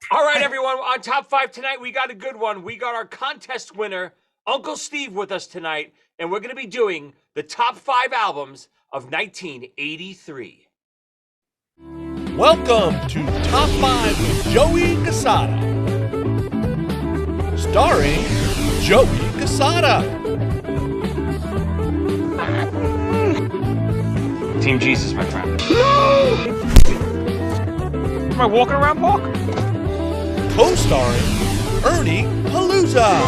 All right, everyone. On Top 5 tonight, we got a good one. We got our contest winner, Uncle Steve, with us tonight, and we're going to be doing the top 5 albums of 1983. Welcome to Top 5 with Joey Cassata. Starring Joey Cassata. Team Jesus, my friend. No! Am I walking around, Park? Co-starring Ernie Palooza.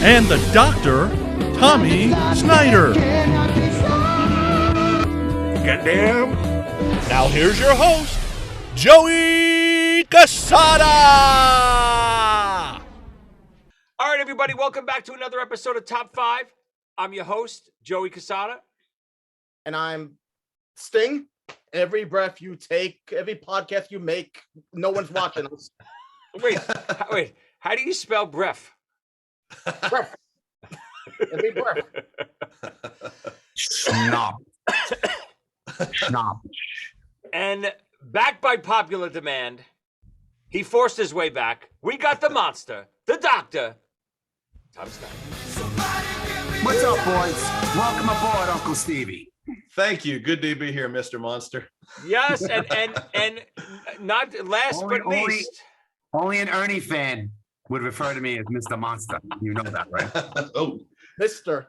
And the Doctor, Tommy Snyder. Goddamn. Now here's your host, Joey Cassata. All right, everybody, welcome back to another episode of Top 5. I'm your host, Joey Cassata. And I'm Sting. Every breath you take, every podcast you make, no one's watching us. Wait, how do you spell breath? Breath. Every breath. Schnapp. Schnapp. And back by popular demand, he forced his way back. We got the monster, the Doctor, Tom Snyder. What's up, boys? Welcome aboard, Uncle Stevie. Thank you. Good to be here, Mr. Monster. Yes, and not last but least. Only an Ernie fan would refer to me as Mr. Monster. You know that, right? Oh, Mr.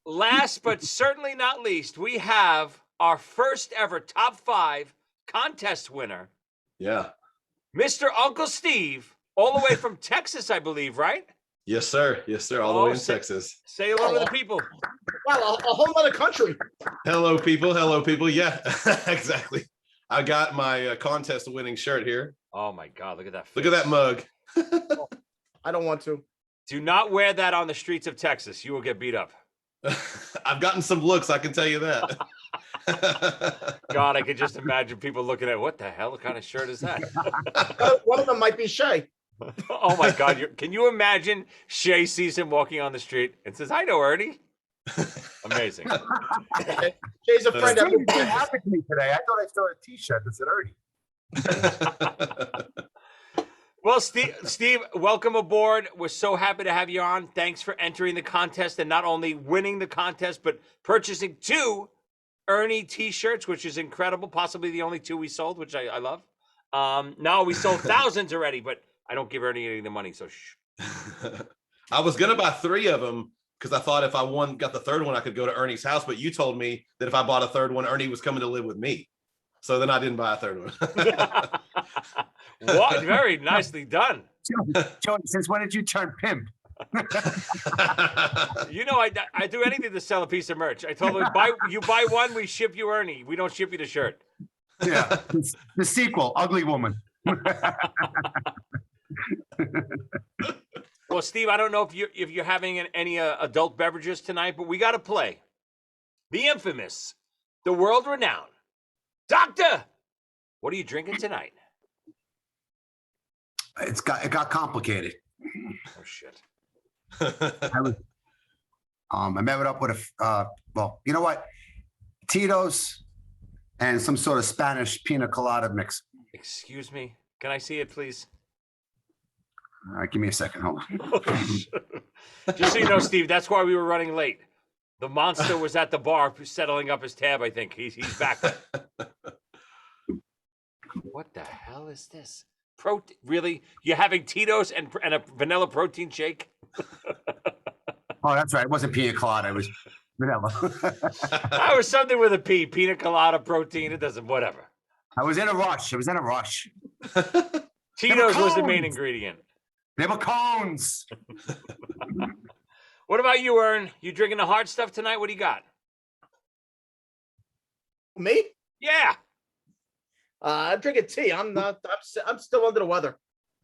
Last but certainly not least, we have our first ever Top 5 contest winner. Yeah. Mr. Uncle Steve, all the way from Texas, I believe, right? Yes, sir. Yes, sir. All the way in Texas. Say hello to the people. Wow, a whole other country. Hello, people. Hello, people. Yeah, exactly. I got my contest winning shirt here. Oh, my God. Look at that face. Look at that mug. I don't want to. Do not wear that on the streets of Texas. You will get beat up. I've gotten some looks, I can tell you that. God, I could just imagine people looking at, what the hell? What kind of shirt is that? One of them might be Shay. Oh, my God. Can you imagine Shay sees him walking on the street and says, I know Ernie. Amazing. Shay's a friend. What happened to me today? I thought I saw a T-shirt that said Ernie. Well, Steve, welcome aboard. We're so happy to have you on. Thanks for entering the contest and not only winning the contest, but purchasing 2 Ernie T-shirts, which is incredible. Possibly the only 2 we sold, which I love. No, we sold thousands already, but I don't give Ernie any of the money, so shh. I was going to buy 3 of them because I thought if I got the 3rd one, I could go to Ernie's house. But you told me that if I bought a 3rd one, Ernie was coming to live with me. So then I didn't buy a 3rd one. What? Very nicely done. Joey, since when did you turn pimp? You know, I do anything to sell a piece of merch. I told him, you buy one, we ship you Ernie. We don't ship you the shirt. Yeah, the sequel, Ugly Woman. Well, Steve, I don't know if you're having any adult beverages tonight, but we got to play the infamous, the world-renowned Doctor. What are you drinking tonight? It got complicated. Oh shit! I met it up with well, you know what, Tito's and some sort of Spanish pina colada mix. Excuse me, can I see it, please? All right, give me a second. Hold on. Just so you know, Steve, that's why we were running late. The monster was at the bar settling up his tab. I think he's back. What the hell is this? Really? You're having Tito's and a vanilla protein shake? Oh, that's right. It wasn't pina colada. It was vanilla. That was something with a P. Pina colada, protein. It doesn't, whatever. I was in a rush. Tito's was the main ingredient. They were cones. What about you, Ern? You drinking the hard stuff tonight? What do you got? Me? Yeah. I'm drinking tea. I'm still under the weather.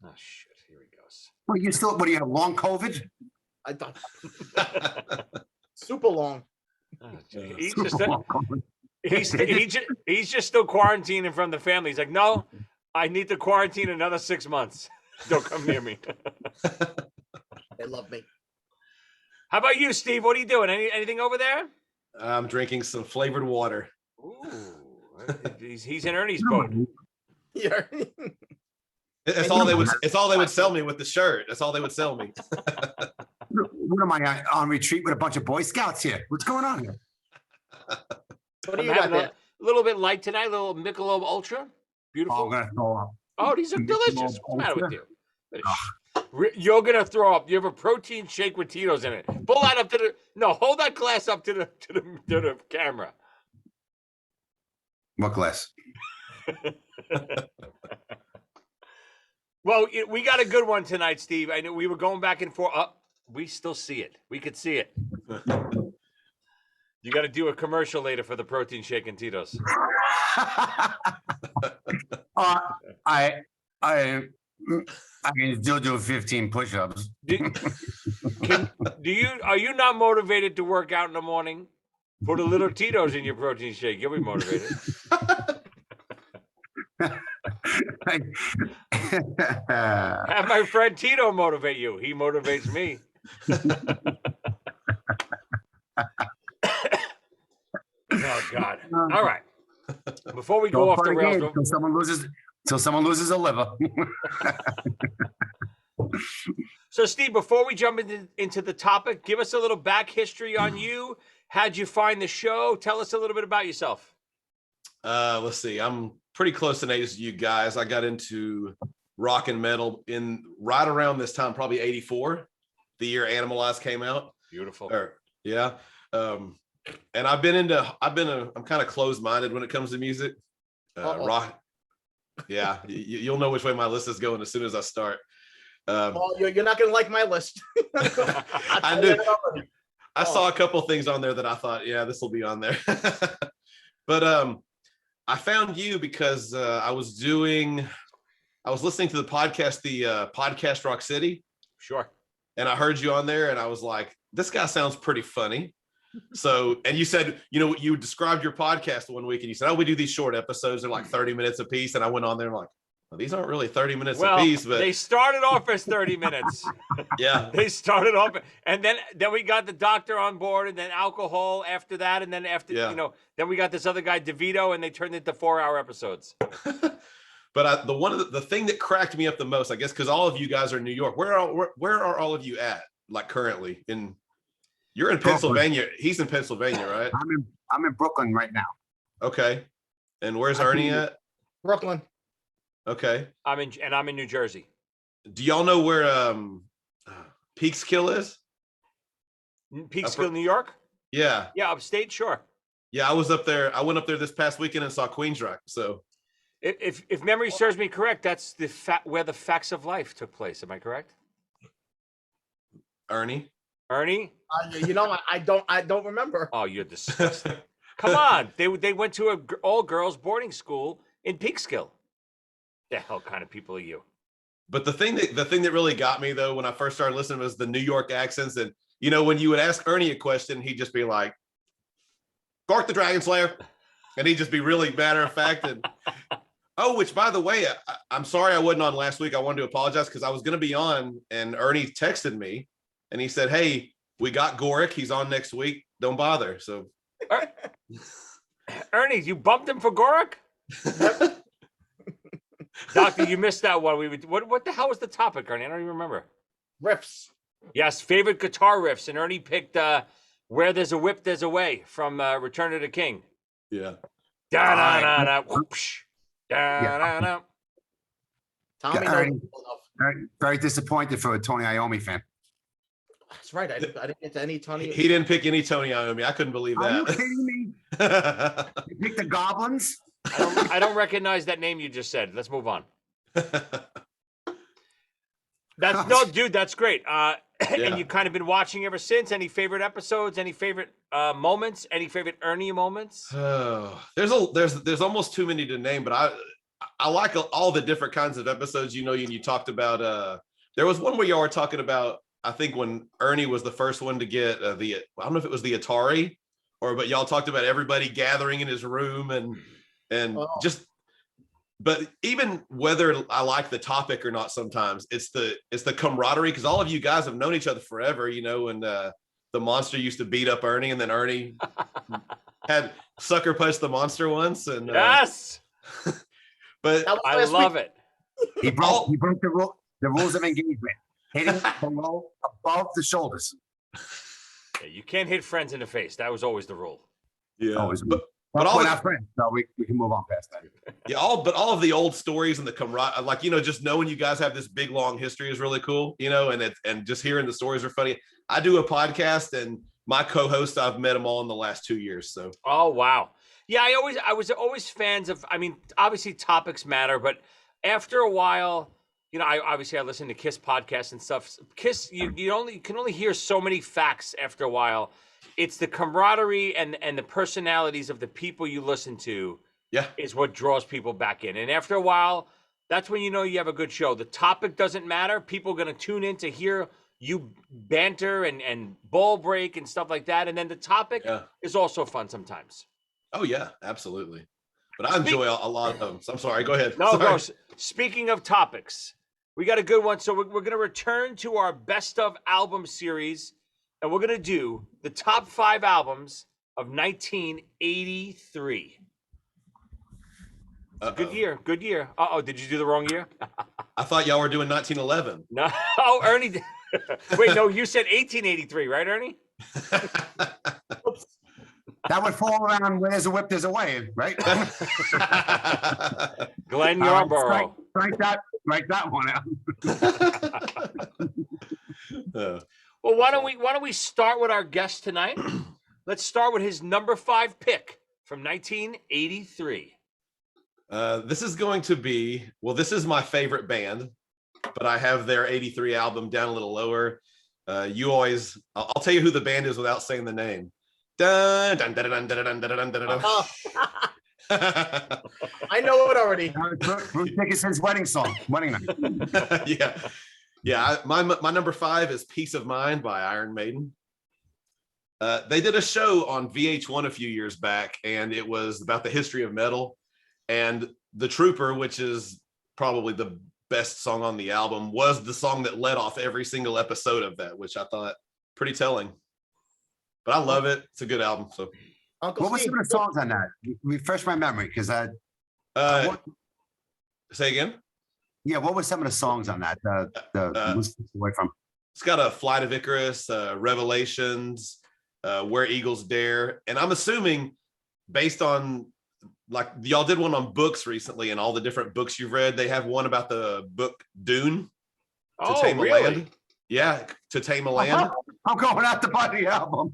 Oh shit! Here he goes. Well, what do you have, long COVID? I thought super long. Oh, he's just still quarantining from the family. He's like, no, I need to quarantine another 6 months. Don't come near me. They love me. How about you, Steve? What are you doing? Anything over there? I'm drinking some flavored water. Ooh, he's in Ernie's boat. Yeah. It's all they would sell me with the shirt. That's all they would sell me. What am I on retreat with a bunch of Boy Scouts here? What's going on here? What do I'm you got having there? a little bit light tonight. A little Michelob Ultra. Beautiful. Oh, I'm gonna throw up. Oh, these are delicious. Michelob What's the matter with Ultra? you? You're gonna throw up. You have a protein shake with Tito's in it. Pull that up to the. No, hold that glass up to the camera. What glass? Well, we got a good one tonight, Steve. I know we were going back and forth. We still see it. We could see it. You got to do a commercial later for the protein shake and Tito's. I can still do 15 push-ups. Are you not motivated to work out in the morning? Put a little Tito's in your protein shake. You'll be motivated. Have my friend Tito motivate you. He motivates me. Oh God! All right. Before we go off the rails, till someone loses a liver. So, Steve, before we jump into the topic, give us a little back history on you. How'd you find the show? Tell us a little bit about yourself. Let's see. I'm pretty close in age to you guys. I got into rock and metal in right around this time, probably 84, the year Animalize came out. Beautiful. Yeah. And I'm kind of closed-minded when it comes to music. Rock. Yeah. You'll know which way my list is going as soon as I start. You're not going to like my list. I knew. I saw a couple things on there that I thought, yeah, this will be on there. But I found you because I was listening to the podcast, Podcast Rock City. Sure. And I heard you on there and I was like, this guy sounds pretty funny. So, and you said, you described your podcast one week and you said, oh, we do these short episodes. They're like 30 minutes a piece. And I went on there and like, well, these aren't really 30 minutes a piece, but they started off as 30 minutes. Yeah. They started off, and then we got the doctor on board, and then alcohol after that, and then then we got this other guy, DeVito, and they turned into 4-hour episodes. But the thing that cracked me up the most, I guess, because all of you guys are in New York. Where are all of you at? Like currently you're in Pennsylvania. He's in Pennsylvania, right? I'm in Brooklyn right now. Okay. And where's Ernie at? Brooklyn. Okay. I'm in New Jersey. Do y'all know where Peekskill is? Peekskill, New York? Yeah. Yeah, upstate, sure. Yeah, I was up there. I went up there this past weekend and saw Queensrÿche. So if memory serves me correct, that's where the Facts of Life took place. Am I correct? Ernie? I don't remember. Oh, you're disgusting. Come on. They went to an all-girls boarding school in Peekskill. The hell kind of people are you? But the thing that really got me though when I first started listening was the New York accents. And when you would ask Ernie a question, he'd just be like, "Garth the Dragon Slayer," and he'd just be really matter of fact. And which by the way, I'm sorry I wasn't on last week. I wanted to apologize because I was going to be on, and Ernie texted me, and he said, "Hey, we got Gorick. He's on next week. Don't bother." So, Ernie, you bumped him for Gorick? Doctor, you missed that one. What the hell was the topic, Ernie? I don't even remember. Riffs. Yes, favorite guitar riffs, and Ernie picked "Where There's a Whip, There's a Way" from Return of the King. Yeah. Da da da da. Whoosh. Da da da. Tommy Ernie, very disappointed for a Tony Iommi fan. That's right. I didn't get to any Tony. He didn't pick any Tony Iommi. I couldn't believe that. Are you kidding me? You picked the Goblins? I don't recognize that name you just said. Let's move on. That's great. And you've kind of been watching ever since. Any favorite episodes? Any favorite moments? Any favorite Ernie moments? There's almost too many to name, but I like all the different kinds of episodes. You talked about. There was one where y'all were talking about. I think when Ernie was the first one to get I don't know if it was the Atari, but y'all talked about everybody gathering in his room and but even whether I like the topic or not, sometimes it's the camaraderie, because all of you guys have known each other forever, and the monster used to beat up Ernie, and then Ernie had sucker punched the monster once. And Yes, but That was I last love week. it. He broke the rules of engagement. Hitting below, above the shoulders. Yeah, you can't hit friends in the face. That was always the rule. yeah, Always. but But all we're the- not friends, so we can move on past that. yeah, all of the old stories and the camaraderie, like, just knowing you guys have this big long history is really cool, and just hearing the stories are funny. I do a podcast, and my co-host, I've met them all in the last 2 years. So Oh wow. Yeah, I was always fans of. I mean, obviously topics matter, but after a while, I listen to Kiss podcasts and stuff. Kiss, you can only hear so many facts after a while. It's the camaraderie and the personalities of the people you listen to yeah, is what draws people back in. And after a while, that's when you know you have a good show. The topic doesn't matter. People are going to tune in to hear you banter and ball break and stuff like that. And then the topic yeah. is also fun sometimes. Oh yeah, absolutely. But I enjoy a lot of them. So I'm sorry. Go ahead. No, Sorry. go. Speaking of topics, we got a good one. So we're going to return to our best of album series, and we're going to do the top 5 albums of 1983. Good year. Good year. Uh-oh, did you do the wrong year? I thought y'all were doing 1911. No. Oh, Ernie. Wait, no, you said 1883, right, Ernie? That would fall around where there's a whip, there's a way, right? Glenn Yarborough. Write that one out. Well, why don't we start with our guest tonight? Let's start with his number 5 pick from 1983. This is going to be, this is my favorite band, but I have their 83 album down a little lower. I'll tell you who the band is without saying the name. Dun, dun, dun, dun, dun, dun, dun, dun, dun, dun. I know it already. Bruce Dickinson's wedding night. Yeah. My number 5 is "Peace of Mind" by Iron Maiden. They did a show on VH1 a few years back, and it was about the history of metal. And "The Trooper," which is probably the best song on the album, was the song that led off every single episode of that, which I thought pretty telling. But I love it. It's a good album. So, Uncle What was Steve, some of the songs on that? Refresh my memory, because say again. yeah, what were some of the songs on that? Away from. It's got a "Flight of Icarus," "Revelations," "Where Eagles Dare," and I'm assuming, based on, like, y'all did one on books recently, and all the different books you've read, they have one about the book Dune. To Tame a Land. Yeah, To Tame a Land. I'm going out to buy the album.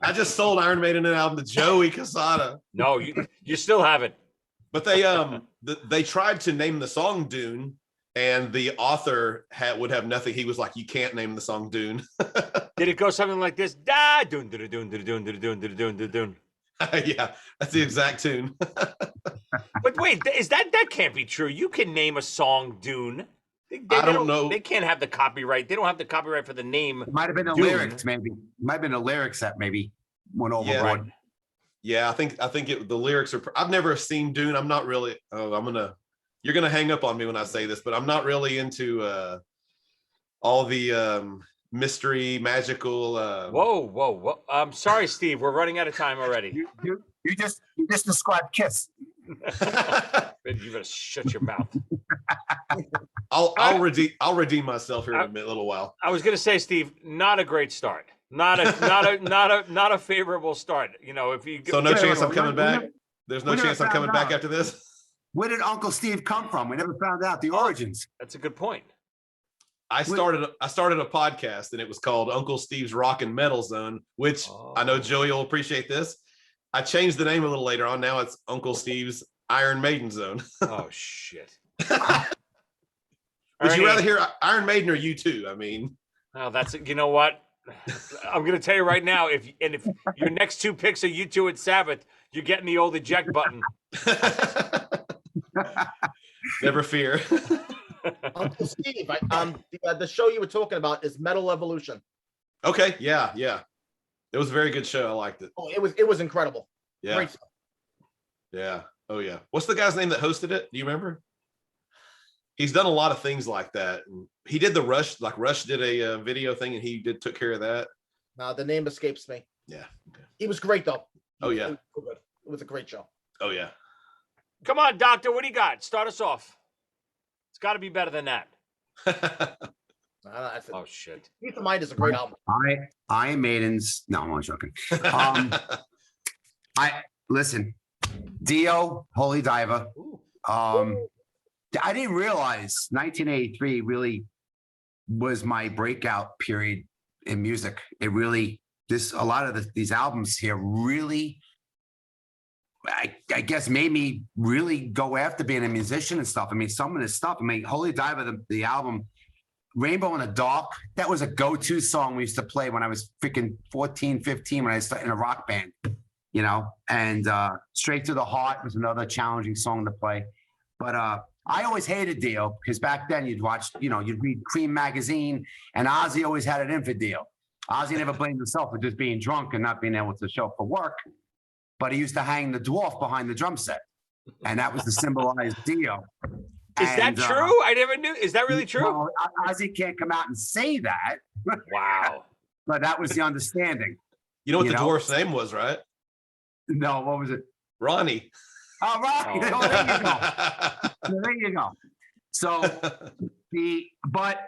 I just sold Iron Maiden an album to Joey Cassata. No, you still haven't. But they tried to name the song Dune, and the author would have nothing. He was like, "You can't name the song Dune." Did it go something like this? Da dun dun dun dun dun dun dun dun dun dun. Yeah, that's the exact tune. But wait, that can't be true. You can name a song Dune. I don't know. They can't have the copyright. They don't have the copyright for the name. It might have been the Dune. lyrics, maybe. It might have been the lyrics that maybe went overboard. Yeah, I think the lyrics are. I've never seen Dune. I'm not really. You're gonna hang up on me when I say this, but I'm not really into all the mystery, magical. Whoa! I'm sorry, Steve. We're running out of time already. You just described Kiss. You better shut your mouth. I'll redeem myself here in a little while. I was gonna say, Steve, not a great start. Not a favorable start. If you So no chance I'm coming back. There's no chance I'm coming back after this. Where did Uncle Steve come from? We never found out the origins. That's a good point. I started a podcast, and it was called Uncle Steve's Rock and Metal Zone, which I know Joey will appreciate this. I changed the name a little later on. Now it's Uncle Steve's Iron Maiden Zone. Oh shit! Would you rather hear Iron Maiden or U2? I mean, oh, that's it. You know what? I'm going to tell you right now. If your next 2 picks are U2 and Sabbath, you're getting the old eject button. Never fear. Uncle Steve, the show you were talking about is Metal Evolution. Okay, yeah. It was a very good show. I liked it. Oh, it was incredible. Yeah. Great stuff. Yeah. Oh yeah. What's the guy's name that hosted it? Do you remember? he's done a lot of things like that. And he did the Rush, like Rush did a video thing, and he took care of that. Now the name escapes me. Yeah. Okay. He was great though. Oh yeah. It was a great show. Oh yeah. Come on, Doctor. What do you got? Start us off. It's got to be better than that. Oh shit. Peace of Mind is a great album. Iron Maiden's. No, I'm only joking. I listen. Dio, Holy Diver. I didn't realize 1983 really was my breakout period in music. It really, a lot of these albums here really, I guess, made me really go after being a musician and stuff. I mean, some of this stuff, I mean, Holy Diver, the album, Rainbow in the Dark, that was a go-to song we used to play when I was freaking 14, 15, when I started in a rock band, you know, and Straight to the Heart was another challenging song to play. But I always hated Dio because back then you'd watch, you know, you'd read Cream magazine, and Ozzie always had it in for Dio. Ozzie never blamed himself for just being drunk and not being able to show up for work, but he used to hang the dwarf behind the drum set, and that was to symbolize Dio. Is that true? I never knew. Is that really true? Well, Ozzie can't come out and say that. Wow. But that was the understanding. You know what the dwarf's name was, right? No, what was it? Ronnie. All right. Oh. Oh, there you go. There you go. So but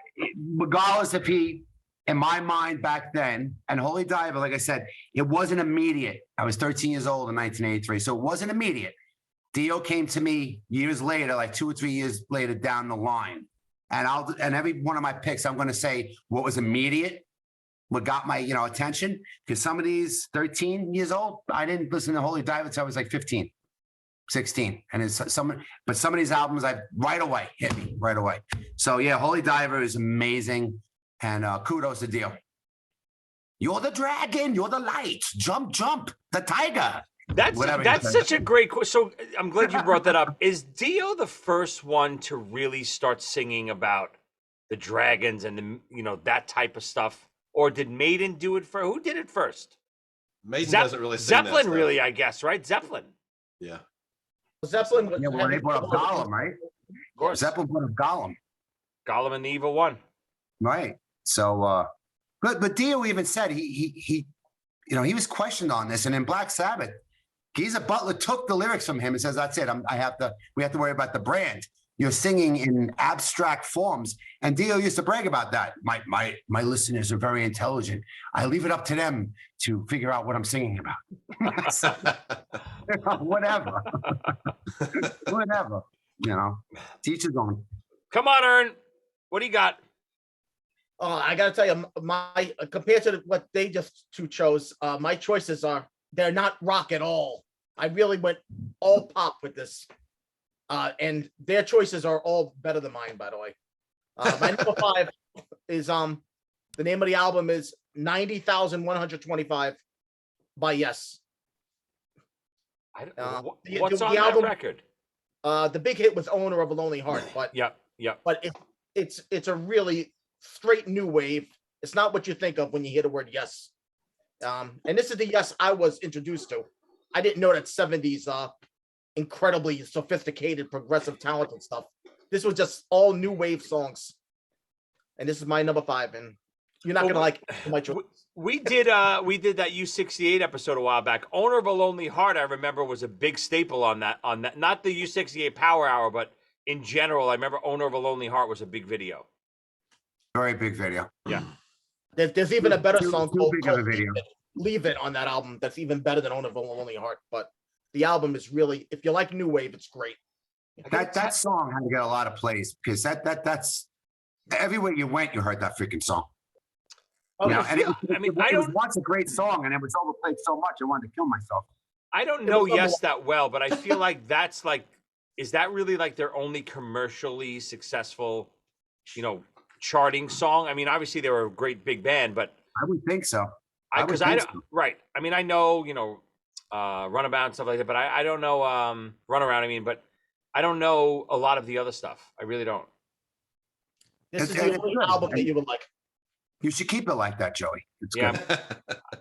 regardless if he, in my mind back then, and Holy Diver, like I said, it wasn't immediate. I was 13 years old in 1983, so it wasn't immediate. Dio came to me years later, like 2 or 3 years later down the line. And every one of my picks, I'm going to say what was immediate, what got my, attention. Because some of these 13 years old, I didn't listen to Holy Diver until I was like 15, 16. And some of these albums, right away hit me right away. So yeah, Holy Diver is amazing. And kudos to Dio. You're the dragon, you're the light, jump, the tiger. That's such a great question. So I'm glad you brought that up. Is Dio the first one to really start singing about the dragons and that type of stuff, or did Maiden do it first? Who did it first? Maiden doesn't really sing Zeppelin, that really, I guess, right? Zeppelin. Yeah. Zeppelin. Yeah, well, they brought up Gollum, right? Of course. Zeppelin brought up Gollum. Gollum and the Evil One. Right. So, but Dio even said he he was questioned on this, and in Black Sabbath, Geezer Butler took the lyrics from him and says, "That's it. We have to worry about the brand. You're singing in abstract forms." And Dio used to brag about that. My listeners are very intelligent. I leave it up to them to figure out what I'm singing about. So, whatever, whatever. Teach his own. Come on, Ern. What do you got? I got to tell you, my compared to what they just two chose, my choices they're not rock at all. I really went all pop with this. And their choices are all better than mine, by the way. My number 5 is the name of the album is 90,125 by Yes. What's on that record? The big hit was Owner of a Lonely Heart, but Yep. But it's a really straight new wave. It's not what you think of when you hear the word Yes. And this is the Yes I was introduced to. I didn't know that 70s incredibly sophisticated, progressive, talented stuff. This was just all new wave songs. And this is my number 5. And you're not gonna like my choice. We did that U68 episode a while back. Owner of a Lonely Heart, I remember, was a big staple on that. Not the U68 Power Hour, but in general, I remember Owner of a Lonely Heart was a big video. Very big video. Yeah. There's even a better song called video. Leave It on that album. That's even better than Owner of a Lonely Heart. But the album is really, if you like new wave, it's great. That song had to get a lot of plays because that's everywhere you went, you heard that freaking song. Oh, And it was once a great song, and it was overplayed so much I wanted to kill myself. I don't know Yes that well, but I feel like that's is that really like their only commercially successful, charting song? I mean, obviously they were a great big band, but I would think so. Right. I mean, I know, Runabout and stuff like that, but I don't know Runaround. But I don't know a lot of the other stuff. I really don't. This is the only album that you would like. You should keep it like that, Joey. It's good.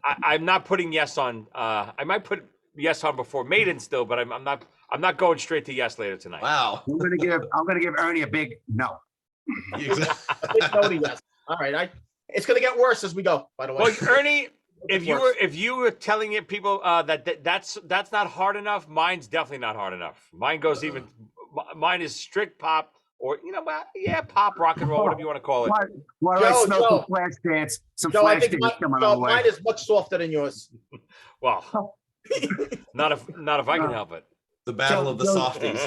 I'm not putting Yes on. I might put Yes on before Maiden still, but I'm not. I'm not going straight to yes later tonight. Wow. I'm gonna give Ernie a big no. A big no to yes. All right, it's gonna get worse as we go. By the way, Well, Ernie, It's if you were telling it people that's not hard enough, mine's definitely not hard enough. Mine goes mine is strict pop, or pop, rock and roll, whatever you want to call it. Why do I Joe, smell Joe. some flash dance? Some Joe, I flash think dance coming on the way. mine is much softer than yours. Well, not if I can help it. The battle of the softies.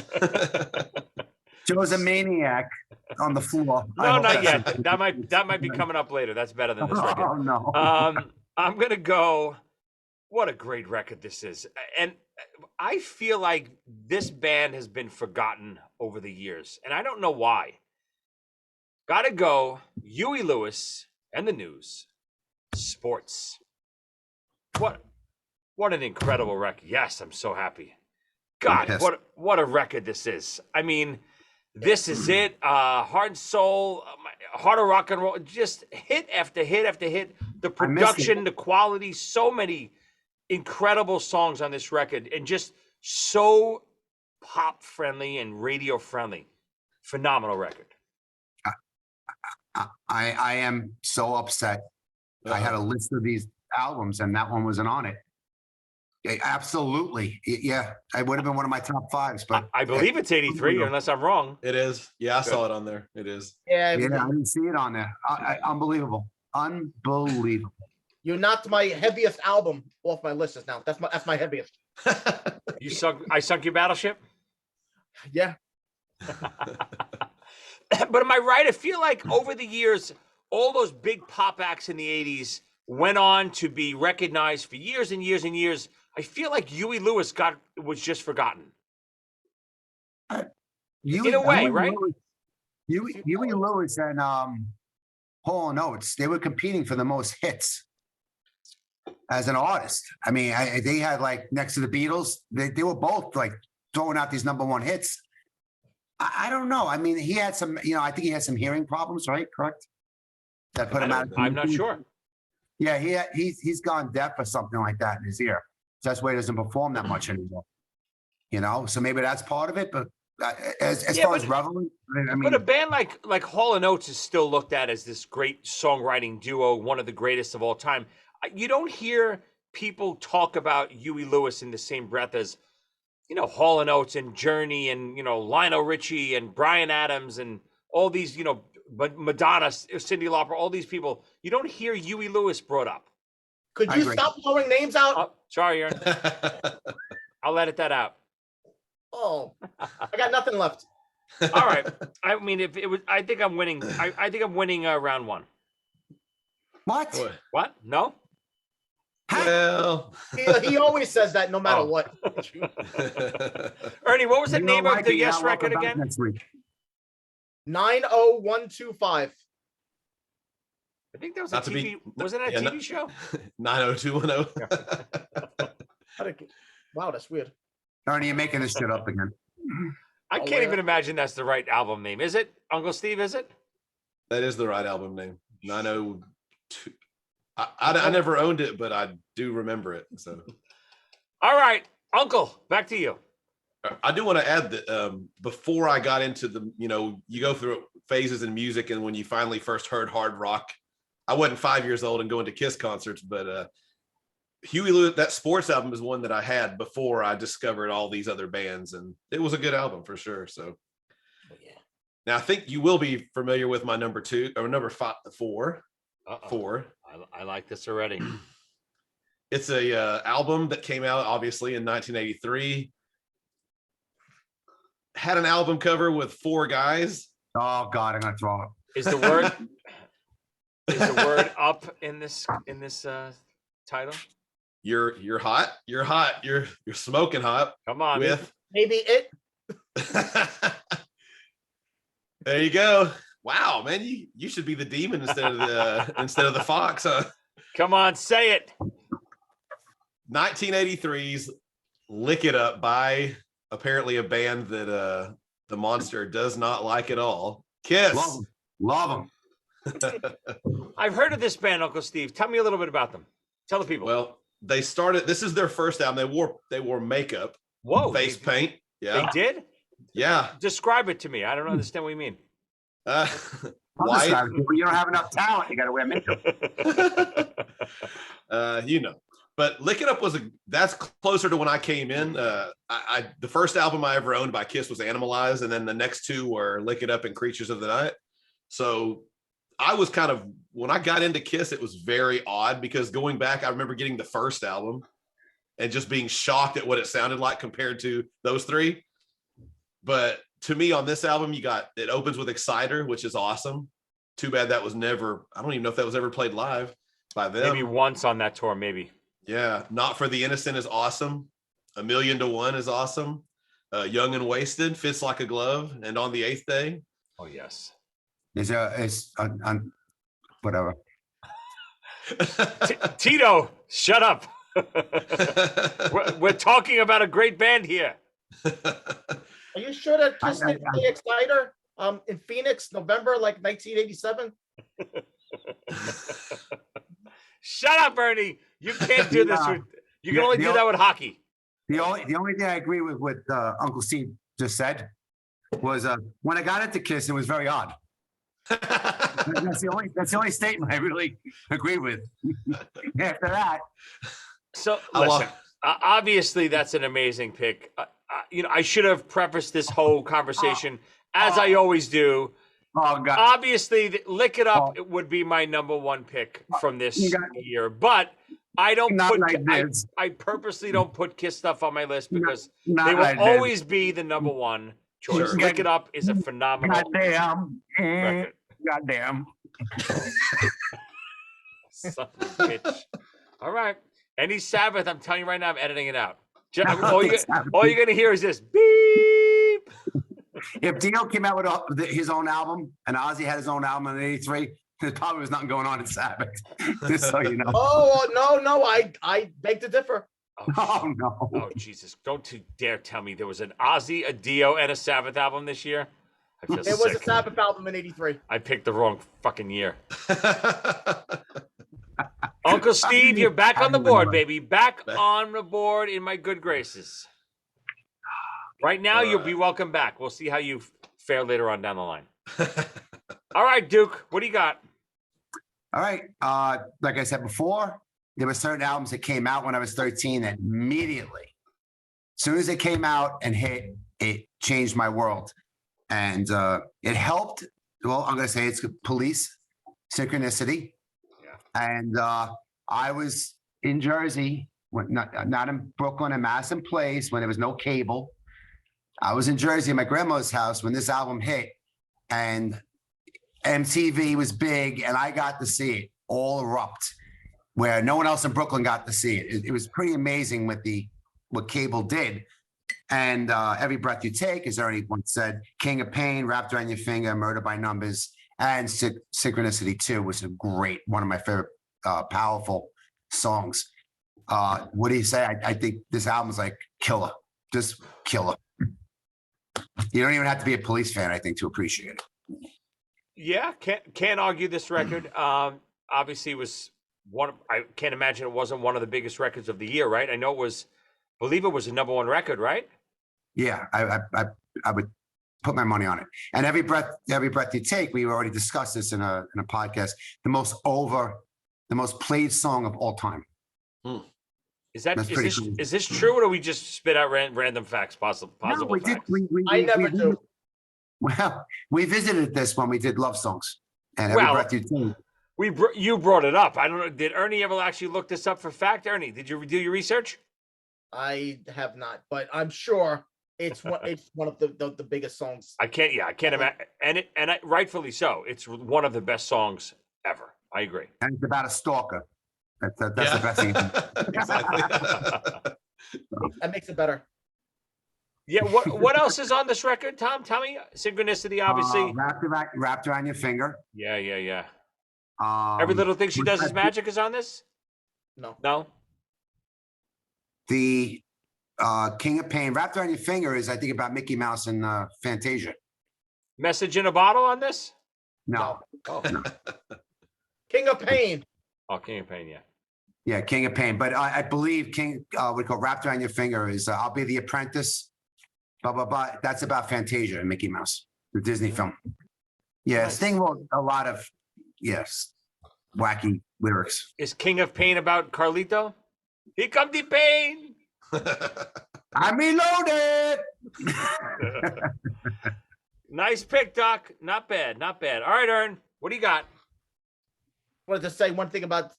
Joe's a maniac on the floor. No, not yet. That might be coming up later. That's better than this record. Oh no. I'm gonna go. What a great record this is, and I feel like this band has been forgotten over the years, and I don't know why. Gotta go, Huey Lewis and the News, Sports. What an incredible record! Yes, I'm so happy. God, Yes. what a record this is. I mean, this is it. Heart and Soul, Heart of Rock and Roll, just hit after hit after hit. The I miss it. production, the quality, so many incredible songs on this record, and just so pop friendly and radio friendly. Phenomenal record. I am so upset. I had a list of these albums and that one wasn't on it. Yeah, absolutely. Yeah, it would have been one of my top fives, but I believe it's 83, unless I'm wrong. It is. Yeah, I saw it on there. It is. Yeah, I didn't see it on there. Unbelievable. Unbelievable. you knocked my heaviest album off my list just now. That's my heaviest. I sunk your battleship. Yeah. But am I right? I feel like over the years, all those big pop acts in the 80s went on to be recognized for years and years and years. I feel like Huey Lewis was just forgotten. In a way, right? Huey Lewis and Hall & Oates, they were competing for the most hits as an artist. I mean, they had like next to the Beatles, they were both like throwing out these number one hits. I don't know. I mean, he had some, I think he had some hearing problems, right? Correct? That put him out. I'm not sure. Yeah, he's gone deaf or something like that in his ear. So that's why he doesn't perform that much anymore. So maybe that's part of it. But as far as relevant, I mean, But a band like Hall & Oates is still looked at as this great songwriting duo, one of the greatest of all time. You don't hear people talk about Huey Lewis in the same breath as, Hall & Oates and Journey and, Lionel Richie and Bryan Adams and all these, Madonna, Cyndi Lauper, all these people. You don't hear Huey Lewis brought up. Could I you agree. stop throwing names out? Oh, sorry, Aaron. I'll edit that out. Oh, I got nothing left. All right. I mean, if it was, I think I'm winning. I think I'm winning round one. what? Boy. What? No? Well. He always says that no matter Oh. what. Ernie, what was the You name don't of like the it, Yes you're not record welcome back again? next week. 90125. I think that was Not a to TV. be- Wasn't that a yeah, TV show? 90210. Wow, that's weird. Ernie, you're making this shit up again. I Oh, can't yeah. even imagine that's the right album name. Is it, Uncle Steve? Is it? That is the right album name. 902. I never owned it, but I do remember it. So All right, Uncle, back to you. I do want to add that before I got into the, you go through phases in music, and when you finally first heard hard rock, I wasn't 5 years old and going to Kiss concerts, but Huey Lewis, that Sports album is one that I had before I discovered all these other bands, and it was a good album for sure. So Oh, yeah. now I think you will be familiar with my number four. Uh-oh. I like this already. It's a album that came out obviously in 1983. Had an album cover with four guys. Oh God, I'm gonna throw up. Is the word up in this title? You're hot. You're hot. You're smoking hot. Come on. With Maybe it. there you go. Wow, man, you should be the demon instead of the fox, huh? Come on, say it. 1983's "Lick It Up" by apparently a band that the monster does not like at all. Kiss. Love them. I've heard of this band, Uncle Steve. Tell me a little bit about them. Tell the people. Well, they started. This is their first album. They wore makeup, Whoa, face paint. Yeah. They did? Yeah. Describe it to me. I don't understand what you mean. I'll White. describe it. You don't have enough talent. You got to wear makeup. But Lick It Up that's closer to when I came in. The first album I ever owned by Kiss was Animalize, and then the next two were Lick It Up and Creatures of the Night. So I was when I got into Kiss, it was very odd because going back, I remember getting the first album and just being shocked at what it sounded like compared to those three. But to me, on this album, it opens with Exciter, which is awesome. Too bad that was never, I don't even know if that was ever played live by them. Maybe once on that tour, maybe. Yeah. Not for the Innocent is awesome. 1,000,000 to 1 is awesome. Young and Wasted fits like a glove. And On the Eighth Day. Oh, yes. Whatever. Tito, shut up. We're talking about a great band here. Are you sure that Kiss didn't play Exciter in Phoenix, November, like 1987? Shut up, Ernie. You can't do this. You can only do that with hockey. The only thing I agree with what Uncle Steve just said was when I got into Kiss, it was very odd. That's the only statement I really agree with. After that, so listen. Obviously, that's an amazing pick. I should have prefaced this whole conversation as I always do. Oh God! Obviously, Lick It Up it would be my number one pick from this year, but I don't I purposely don't put Kiss stuff on my list because they will always be the number one choice. Sure. Lick It Up is a phenomenal record. Goddamn. Son of a bitch. All right. Any Sabbath, I'm telling you right now, I'm editing it out. All you're going to hear is this beep. If Dio came out with his own album and Ozzie had his own album in '83, there probably was nothing going on in Sabbath. Just so you know. Oh, no. I beg to differ. Oh, no. Oh, Jesus. Don't you dare tell me there was an Ozzie, a Dio, and a Sabbath album this year. I feel It was a Sabbath album in '83. I picked the wrong fucking year. Uncle Steve, you're back on the board, baby. Back on the board in my good graces. Right now, you'll be welcome back. We'll see how you fare later on down the line. All right, Duke, what do you got? All right. Like I said before, there were certain albums that came out when I was 13 that immediately, as soon as it came out and hit, it changed my world. And it helped. Well, I'm going to say it's Police, Synchronicity. Yeah. And I was in Jersey, not in Brooklyn and Madison Place when there was no cable. I was in Jersey at my grandmother's house when this album hit, and MTV was big, and I got to see it all erupt, where no one else in Brooklyn got to see it. It was pretty amazing what cable did. And Every Breath You Take, as Ernie once said, King of Pain, Wrapped Around Your Finger, Murder by Numbers, and Synchronicity 2 was one of my favorite powerful songs. What do you say? I think this album's like killer, just killer. You don't even have to be a Police fan, I think, to appreciate it. Yeah, can't argue this record. Obviously, it was I can't imagine it wasn't one of the biggest records of the year, right? I believe it was the number one record, right? Yeah, I would put my money on it. And Every Breath You Take, we already discussed this in a podcast. The most played song of all time. Is this true, or do we just spit out random facts? Possible No, we facts? did. I never do. Well, we visited this when we did Love Songs and Every Breath You Take. You brought it up. I don't know. Did Ernie ever actually look this up for fact? Ernie, did you do your research? I have not, but I'm sure it's one of the biggest songs. I can't imagine, and rightfully so. It's one of the best songs ever. I agree. And it's about a stalker. That's the best thing. Exactly. That makes it better. Yeah. What else is on this record, Tom? Tell me. Synchronicity, obviously. Wrapped Around Your Finger. Yeah. Every Little Thing She Does Is Magic is on this? No. The King of Pain, Wrapped Around Your Finger is, I think, about Mickey Mouse and Fantasia. Message in a Bottle on this? No. Oh. No. King of Pain. Oh, King of Pain, yeah. Yeah, King of Pain. But I believe we call Wrapped Around Your Finger is I'll Be the Apprentice blah, blah, blah. That's about Fantasia and Mickey Mouse, the Disney film. Yeah, Nice. Sting wrote a lot of, yes, wacky lyrics. Is King of Pain about Carlito? Here come the pain. I'm reloaded. Nice pick, Doc. Not bad. Not bad. All right, Ern, what do you got? Wanted to say one thing about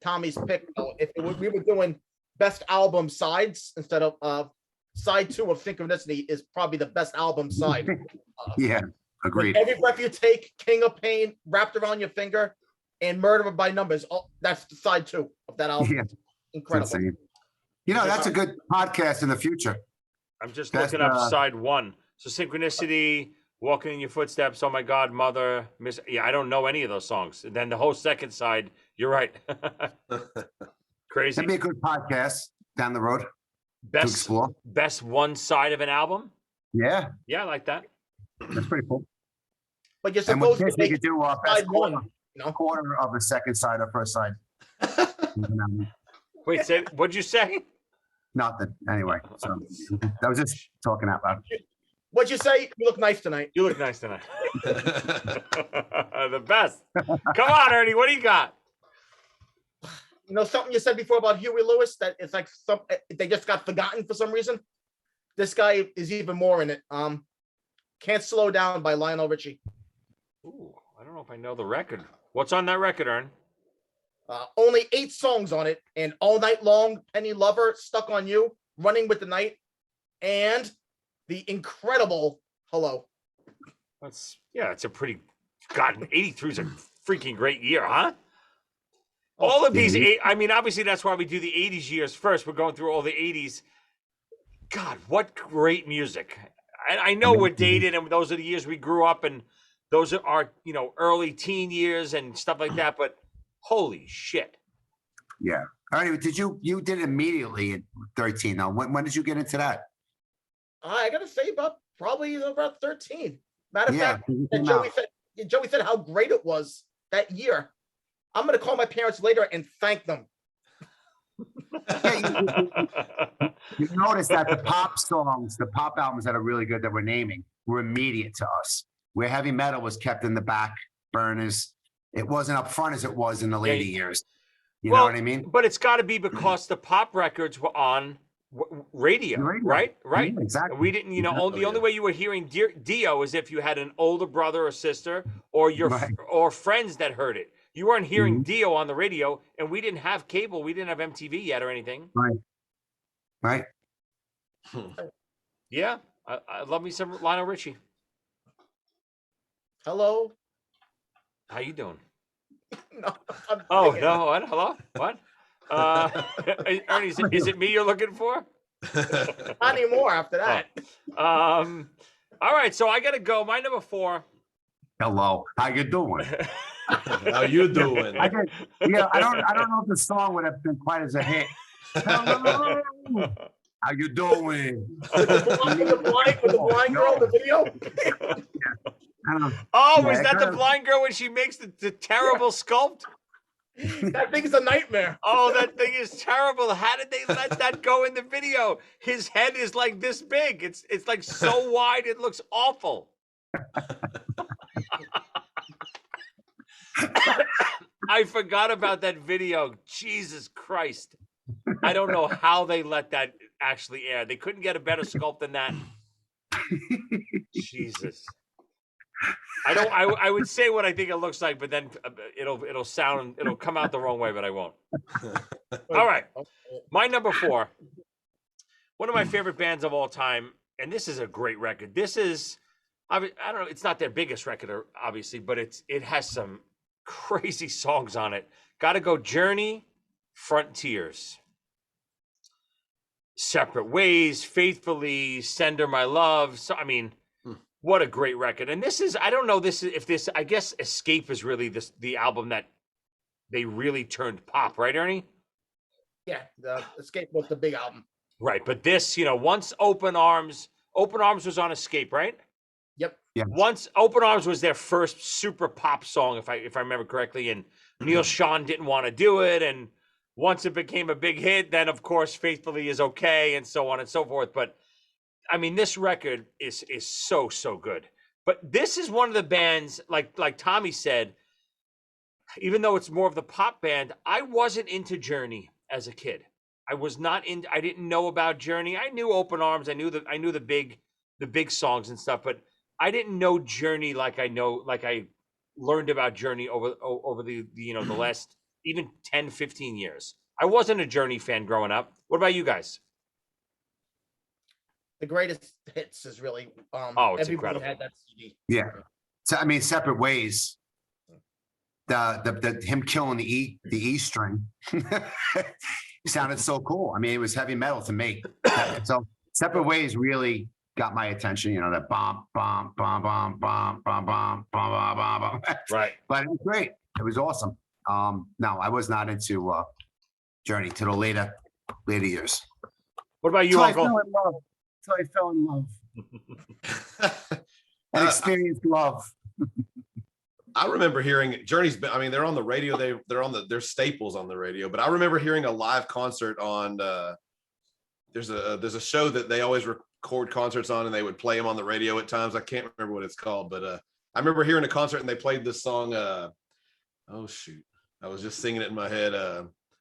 Tommy's pick. Though. If we were doing best album sides instead of side 2 of Synchronicity is probably the best album side. Yeah, agreed. Every Breath You Take, King of Pain, Wrapped Around Your Finger, and Murder by Numbers. That's the side 2 of that album. Yeah, Incredible. insane. You know, that's a good podcast in the future. I'm just That's, looking up side 1. So Synchronicity, Walking in Your Footsteps, Oh My God, Mother, Miss. Yeah, I don't know any of those songs. And then the whole second side, you're right. Crazy. That'd be a good podcast down the road to explore. Best one side of an album. Yeah, Yeah, I like that. that's pretty cool. But you're And with supposed to this, we make could do our best side 1. You know? quarter of the second side or first side. Wait, what'd you say? Nothing. Anyway, so I was just talking out loud. What'd you say? You look nice tonight. You look nice tonight. The best. Come on, Ernie. What do you got? You know something you said before about Huey Lewis that it's like they just got forgotten for some reason. This guy is even more in it. Can't Slow Down by Lionel Richie. Ooh, I don't know if I know the record. What's on that record, Ern? Only 8 songs on it, and All Night Long, Penny Lover, Stuck on You, Running with the Night, and the incredible Hello. It's a pretty. God, 83 is a freaking great year, huh? All of these, I mean, obviously that's why we do the 80s years first. We're going through all the 80s. God, what great music. I know we're dated and those are the years we grew up and those are our, early teen years and stuff like that. But holy shit. Yeah. All right. You did it immediately at 13 though. When did you get into that? I gotta say probably about 13. Matter of Yeah, fact, and Joey said how great it was that year. I'm gonna call my parents later and thank them. You notice that the pop songs, the pop albums that are really good that we're naming were immediate to us. Where heavy metal was kept in the back burners. It wasn't up front as it was in the later years. You know what I mean? But it's got to be because the pop records were on radio, right? Right. Yeah, exactly. We didn't, the only way you were hearing Dio is if you had an older brother or sister or or friends that heard it. You weren't hearing Dio on the radio, and we didn't have cable. We didn't have MTV yet or anything. Right. Yeah, I love me some Lionel Richie. Hello. How you doing? No, Oh no! What? Hello? What? Ernie, is it me you're looking for? not anymore after that. All right, so I gotta go. My number 4. Hello. How you doing? How you doing? I don't know if the song would have been quite as a hit. Hello. How you doing? With the blind girl in the video. Is that the blind girl when she makes the terrible sculpt? That thing is a nightmare. Oh, that thing is terrible. How did they let that go in the video? His head is like this big. It's like so wide it looks awful. I forgot about that video. Jesus Christ. I don't know how they let that actually air. They couldn't get a better sculpt than that. Jesus. I would say what I think it looks like, but then it'll come out the wrong way, but I won't. All right. My number 4. One of my favorite bands of all time, and this is a great record. This is, I don't know, it's not their biggest record, obviously, but it has some crazy songs on it. Gotta go Journey, Frontiers. Separate Ways, Faithfully, Send Her My Love. So, I mean, what a great record. And this is, I don't know I guess Escape is really the album that they really turned pop, right, Ernie? Yeah, the Escape was the big album. Right, but this, once Open Arms was on Escape, right? Yep. Yeah. Once Open Arms was their first super pop song, if I remember correctly, and Neil Schon didn't want to do it, and once it became a big hit, then of course Faithfully is okay, and so on and so forth. But I mean, this record is so good. But this is one of the bands, like Tommy said, even though it's more of the pop band, I wasn't into Journey as a kid. I was not in. I didn't know about Journey. I knew Open Arms. I knew the big songs and stuff, but I didn't know Journey like I learned about Journey over the the last even 10, 15 years. I wasn't a Journey fan growing up. What about you guys? The greatest hits is really it's everybody incredible. had that CD. Yeah. So I mean, Separate Ways. The him killing the E string sounded so cool. I mean, it was heavy metal to me. So Separate Ways really got my attention. You know, that bomb, bomb, bomb, bomb, bomb, bomb, bomb, bomb, bomb, bomb. Right. But it was great. It was awesome. No, I was not into Journey to the later years. What about you, Uncle? Until I fell in love. And experienced love. I remember hearing Journey's. I mean, they're on the radio. They're staples on the radio. But I remember hearing a live concert on. There's a show that they always record concerts on, and they would play them on the radio at times. I can't remember what it's called, but I remember hearing a concert and they played this song. Oh shoot, I was just singing it in my head.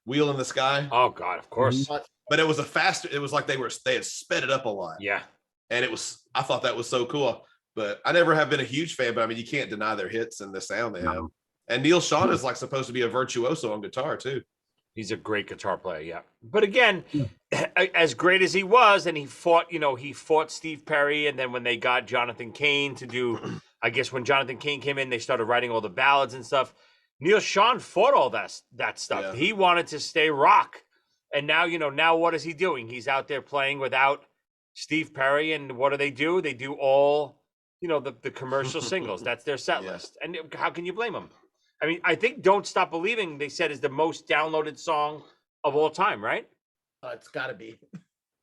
Wheel in the Sky. Oh God, of course. But it was it was like they had sped it up a lot. Yeah. And I thought that was so cool. But I never have been a huge fan, but I mean, you can't deny their hits and the sound they have. And Neil Sean is like supposed to be a virtuoso on guitar too. He's a great guitar player, yeah. But again, as great as he was, and he fought Steve Perry, and then when they got Jonathan Cain to do, I guess when Jonathan Cain came in, they started writing all the ballads and stuff. Neil Sean fought all that stuff. Yeah. He wanted to stay rock. And now what is he doing? He's out there playing without Steve Perry, and what do? They do all the commercial singles. That's their set list. And how can you blame them? I mean, I think Don't Stop Believing, they said, is the most downloaded song of all time, right? It's got to be.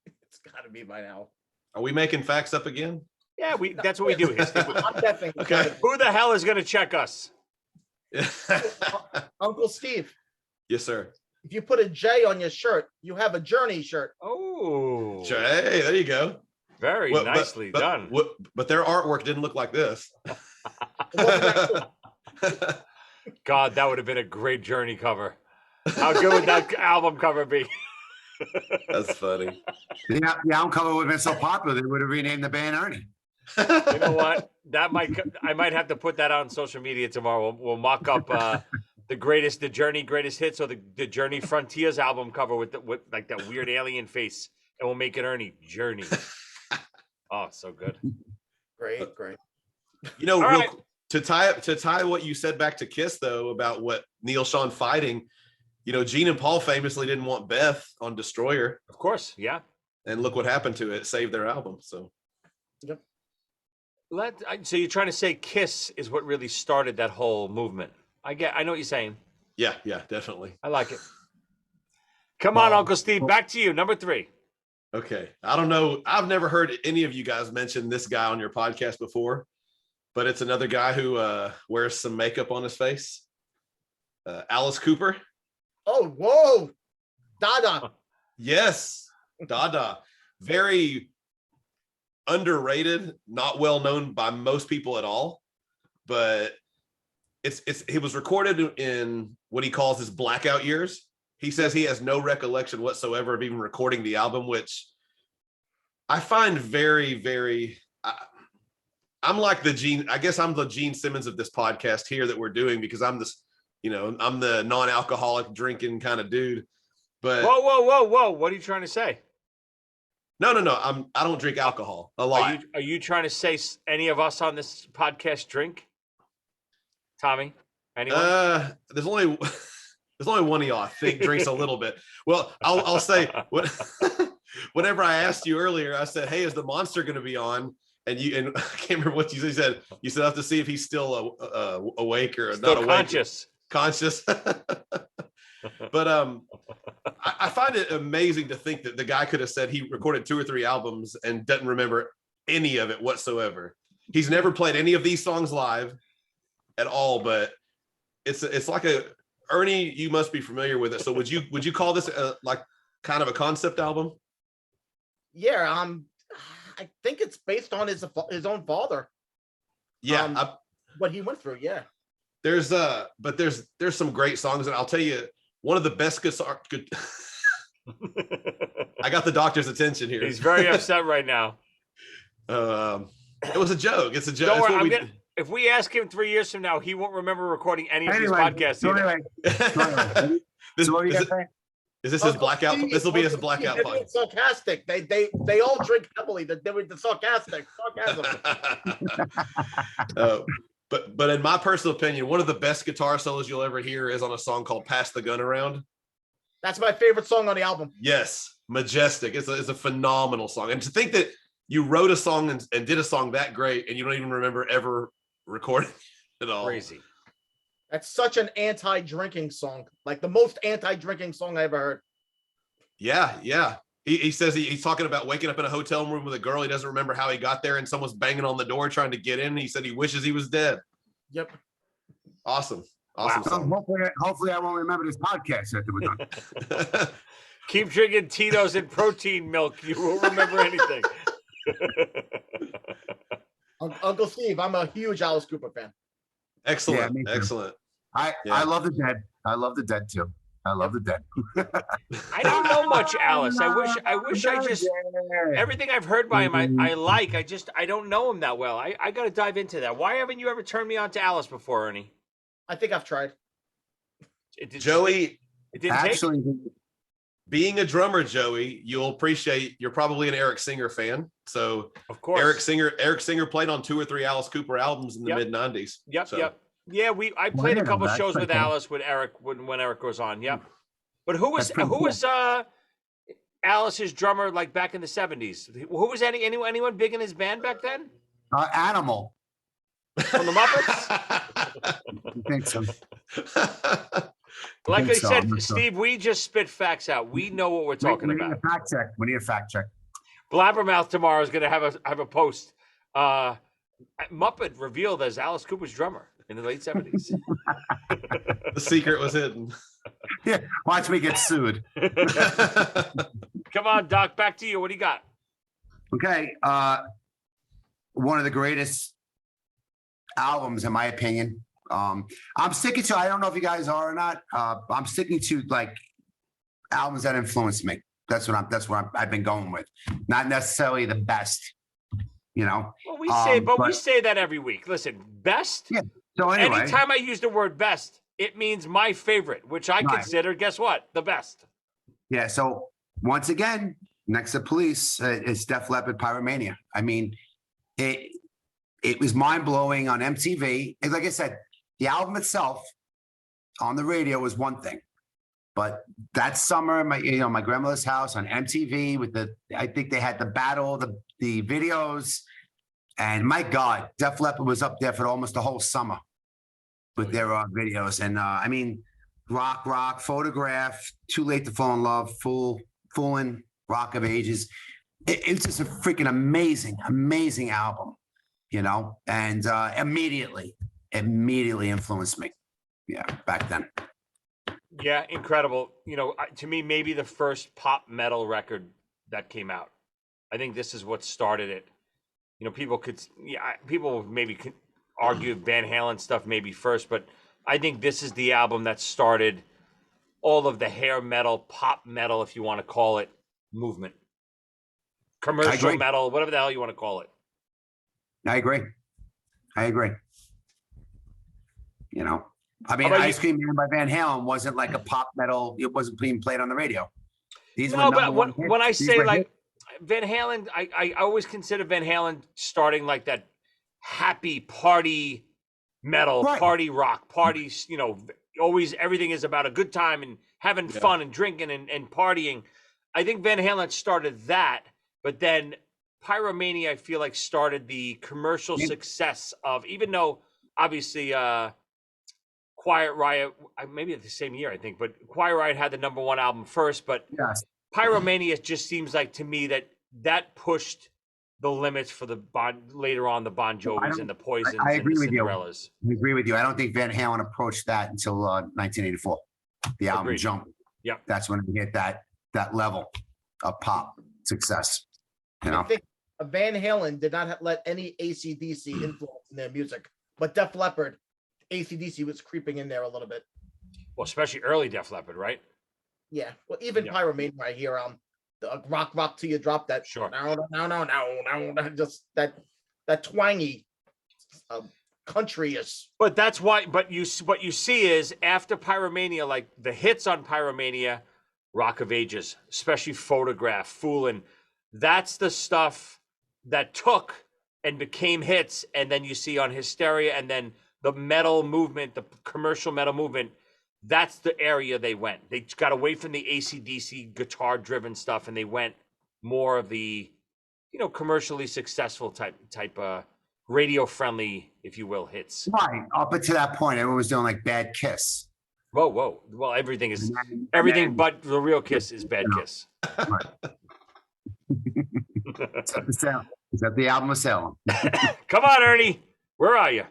It's got to be by now. Are we making facts up again? Yeah, that's what we do here. I'm definitely okay. Who the hell is going to check us? Uncle Steve. Yes, sir. If you put a J on your shirt, you have a Journey shirt. Oh. Hey, there you go. Very nicely done. But their artwork didn't look like this. God, that would have been a great Journey cover. How good would that album cover be? That's funny. The album cover would have been so popular, they would have renamed the band Ernie. You know what? I might have to put that on social media tomorrow. We'll mock up the Journey greatest hits, or the Journey Frontiers album cover with like that weird alien face, and we'll make it Ernie Journey. Oh, so good. Great. To tie what you said back to Kiss though about what Neil Sean fighting, Gene and Paul famously didn't want Beth on Destroyer. Of course, yeah. And look what happened to it. Saved their album. So. Yep. So you're trying to say Kiss is what really started that whole movement? I know what you're saying. Yeah, definitely. I like it. Come on, Uncle Steve, back to you. Number 3. Okay. I don't know. I've never heard any of you guys mention this guy on your podcast before, but it's another guy who wears some makeup on his face. Alice Cooper. Oh, whoa. Dada. Yes. Dada. Very underrated, not well known by most people at all, but it was recorded in what he calls his blackout years. He says he has no recollection whatsoever of even recording the album, which I find very, very. I'm like I guess I'm the Gene Simmons of this podcast here that we're doing, because I'm this, I'm the non-alcoholic drinking kind of dude. But whoa! What are you trying to say? No. I don't drink alcohol a lot. Are you trying to say any of us on this podcast drink? Tommy, anyone? There's only one of y'all I think drinks a little bit. Well, I'll say whenever I asked you earlier, I said, "Hey, is the Monster going to be on?" And I can't remember what you said. You said I have to see if he's still awake or still not awake. Conscious. But I find it amazing to think that the guy could have said he recorded 2 or 3 albums and doesn't remember any of it whatsoever. He's never played any of these songs live at all, but it's like Ernie, you must be familiar with it. So would you call this like kind of a concept album? Yeah, I think it's based on his own father. Yeah, What he went through. Yeah. there's some great songs, and I'll tell you one of the best I got the doctor's attention here. He's very upset right now. It was a joke. It's a joke. Don't It's worry, what if we ask him 3 years from now, he won't remember recording any of these podcasts. So either. anyway, This, so what are you is, gonna say? is this his blackout? This will be his blackout They're podcast. being sarcastic. They all drink heavily. They were the sarcasm. But in my personal opinion, one of the best guitar solos you'll ever hear is on a song called "Pass the Gun Around." That's my favorite song on the album. Yes, majestic. It's a phenomenal song, and to think that you wrote a song and did a song that great, and you don't even remember ever recording it at all. Crazy. That's such an anti-drinking song, like the most anti-drinking song I ever heard. Yeah. He says he's talking about waking up in a hotel room with a girl. He doesn't remember how he got there, and someone's banging on the door trying to get in. He said he wishes he was dead. Yep. Awesome So song. hopefully I won't remember this podcast after we're done. Keep drinking Tito's and protein milk. You won't remember anything. Uncle Steve, I'm a huge Alice Cooper fan. Excellent, me too. excellent. I love the Dead. I love the Dead too. I love the Dead. I don't know much, Alice. I wish I just everything I've heard by him I like. I don't know him that well. I got to dive into that. Why haven't you ever turned me on to Alice before, Ernie? I think I've tried. Joey, it didn't Actually, being a drummer, Joey, you'll appreciate. You're probably an Eric Singer fan, so of course. Eric Singer played on 2 or 3 Alice Cooper albums in the mid '90s. Yep. So. Yep. Yeah, I played a couple that's shows with okay. Alice when Eric goes on. Yep. But who was Alice's drummer like back in the 70s? Who was anyone big in his band back then? Animal. From the Muppets? I think so. Like I so, said, I'm not sure. Steve, we just spit facts out. We know what we're talking we about. need a fact check. We need a fact check. Blabbermouth tomorrow is going to have a post. Muppet revealed as Alice Cooper's drummer in the late 70s. The secret was hidden. Yeah, watch me get sued. Come on, Doc, back to you. What do you got? Okay, one of the greatest albums, in my opinion. I'm sticking to. I don't know if you guys are or not. I'm sticking to like albums that influenced me. That's what I've been going with. Not necessarily the best, you know. Well, we say that every week. Listen, best. Yeah. So anyway, anytime I use the word best, it means my favorite, which I Right. consider. Guess what? The best. yeah. So once again, next to Police, it's Def Leppard Pyromania. I mean, it was mind blowing on MTV. And like I said, the album itself on the radio was one thing, but that summer, my grandmother's house on MTV with I think they had the battle, the videos, and my God, Def Leppard was up there for almost the whole summer with their videos. And I mean, Rock, Photograph, Too Late to Fall in Love, Foolin', Rock of Ages. It's just a freaking amazing album, you know, and immediately influenced me. Yeah, back then. Yeah, incredible. You know, to me, maybe the first pop metal record that came out. I think this is what started it. You know, people maybe could argue Van Halen stuff maybe first, but I think this is the album that started all of the hair metal, pop metal, if you want to call it, movement. Commercial metal, whatever the hell you want to call it. I agree. You know, I mean, How about Ice Cream Man by Van Halen wasn't like a pop metal. It wasn't being played on the radio. These No, were but number one hits. when I These say were like hits. Van Halen, I always consider Van Halen starting like that happy party metal, Right. party rock, parties, you know, always everything is about a good time and having fun and drinking and partying. I think Van Halen started that, but then Pyromania, I feel like, started the commercial success of, even though obviously Quiet Riot, maybe at the same year, I think, but Quiet Riot had the #1 album first, but Yes. Pyromania just seems like to me that pushed the limits for later on the Bon Jovis and the Poisons I and agree the with you. Cinderellas. I agree with you. I don't think Van Halen approached that until 1984. The album Agreed. Jump. Yep. That's when we hit that level of pop success. You know, I think Van Halen did not let any AC/DC influence in their music, but Def Leppard, AC/DC was creeping in there a little bit. Well, especially early Def Leppard, right? Yeah, well, even Pyromania, I hear the rock till you drop that. Sure. No, just that twangy country is. But that's why. But what you see is after Pyromania, like the hits on Pyromania, Rock of Ages, especially Photograph, Foolin', that's the stuff that took and became hits. And then you see on Hysteria, and then the metal movement, the commercial metal movement. That's the area they went. They got away from the AC/DC guitar-driven stuff, and they went more of the, commercially successful type radio-friendly, if you will, hits. Right. Up until that point, everyone was doing like Bad Kiss. Whoa. Well, everything but the real Kiss is Bad Kiss. Right. Except the album was selling. Come on, Ernie. Where are you?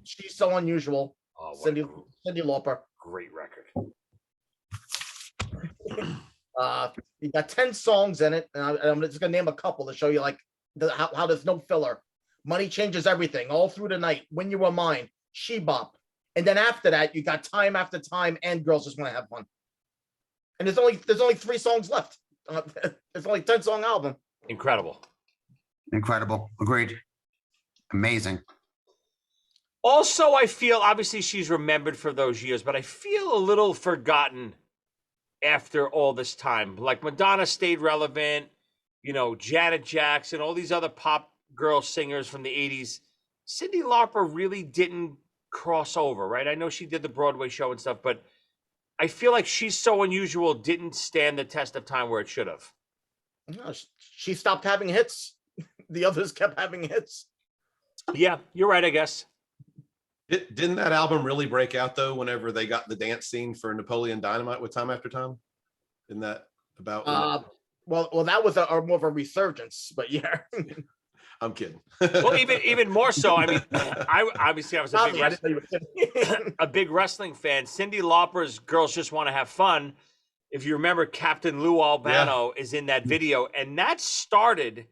She's So Unusual. Oh, Cyndi Lauper. Great record. You got 10 songs in it, and I'm just gonna name a couple to show you like how there's no filler. Money Changes Everything, All Through the Night, When You Were Mine, She Bop, and then after that you got Time After Time and Girls Just Want to Have Fun. And there's only 3 songs left. It's only a 10-song album. Incredible. Agreed. Amazing. Also, I feel, obviously she's remembered for those years, but I feel a little forgotten after all this time. Like Madonna stayed relevant, Janet Jackson, all these other pop girl singers from the 80s. Cyndi Lauper really didn't cross over, right? I know she did the Broadway show and stuff, but I feel like She's So Unusual didn't stand the test of time where it should have. No, she stopped having hits. The others kept having hits. Yeah, you're right, I guess. Didn't that album really break out though? Whenever they got the dance scene for Napoleon Dynamite with Time After Time, isn't that about? Well, that was more of a resurgence, but yeah. I'm kidding. Well, even more so. I mean, I was a big wrestling fan. Cyndi Lauper's "Girls Just Want to Have Fun." If you remember, Captain Lou Albano is in that video, and that started.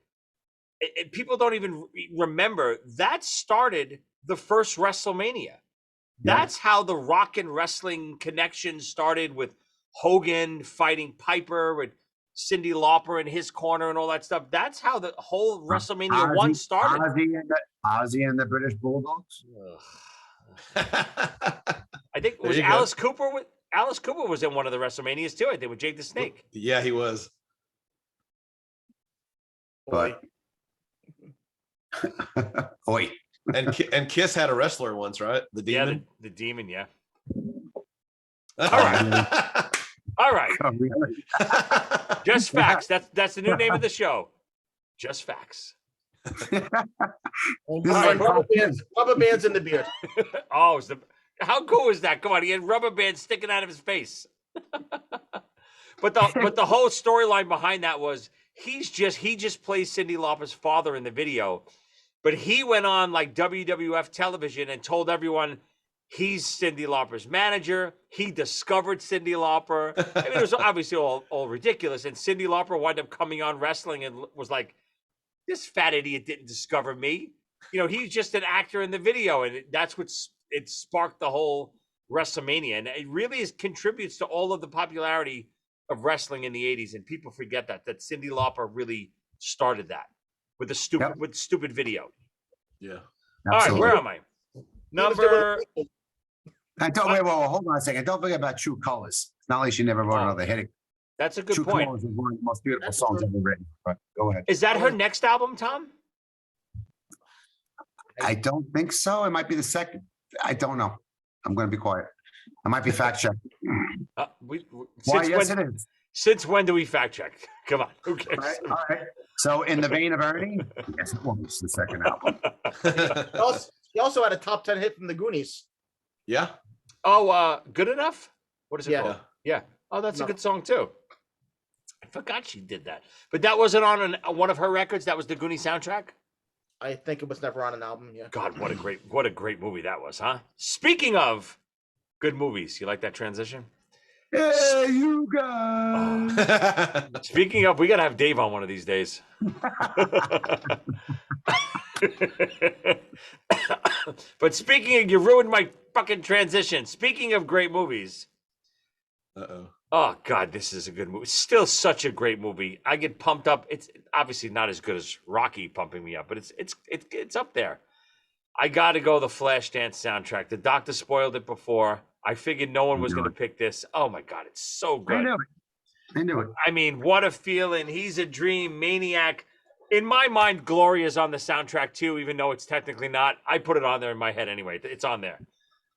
People don't even remember that started the first WrestleMania. That's how the rock and wrestling connection started, with Hogan fighting Piper, with Cyndi Lauper in his corner and all that stuff. That's how the whole WrestleMania 1 started. Ozzie and the British Bulldogs. I think it was Alice Cooper. Alice Cooper was in one of the WrestleManias too, I think, with Jake the Snake. Yeah, he was. But Oi. And Kiss had a wrestler once, right? The Demon. Yeah, the Demon. Yeah. All right. All right. Just Facts. That's the new name of the show. Just Facts. Rubber bands in the beard. Oh, how cool is that? Come on, he had rubber bands sticking out of his face. But the whole storyline behind that was he just plays Cyndi Lauper's father in the video. But he went on like WWF television and told everyone he's Cyndi Lauper's manager. He discovered Cyndi Lauper. I mean, it was obviously all ridiculous. And Cyndi Lauper wound up coming on wrestling and was like, this fat idiot didn't discover me. He's just an actor in the video. And that's it sparked the whole WrestleMania. And it really contributes to all of the popularity of wrestling in the 80s. And people forget that Cyndi Lauper really started that. With the stupid video. Yeah. Absolutely. All right, where am I? Number. Hold on a second. Don't forget about True Colors. It's not like she never wrote another hit. That's a good True point. Colors is one of the most beautiful songs ever written. But go ahead. Is that her next album, Tom? I don't think so. It might be the second. I don't know. I'm going to be quiet. I might be fact checked. Yes, it is. Since when do we fact check? Come on, who cares? All right. So, in the vein of Ernie, yes, it was the second album. He also had a top 10 hit from the Goonies. Yeah. Oh, Good Enough? What is it called? Yeah. Oh, that's a good song too. I forgot she did that. But that wasn't on one of her records. That was the Goonies soundtrack. I think it was never on an album. Yeah. God, what a great movie that was, huh? Speaking of good movies, you like that transition? Hey, you guys. Speaking of, we got to have Dave on one of these days. But speaking of, you ruined my fucking transition. Speaking of great movies. Uh-oh. Oh, God, this is a good movie. Still such a great movie. I get pumped up. It's obviously not as good as Rocky pumping me up, but it's up there. I got to go the Flashdance soundtrack. The Doctor spoiled it before. I figured no one was going to pick this. Oh, my God, it's so good. I knew it. I mean, what a feeling. He's a dream maniac. In my mind, Gloria's on the soundtrack too, even though it's technically not. I put it on there in my head anyway. It's on there.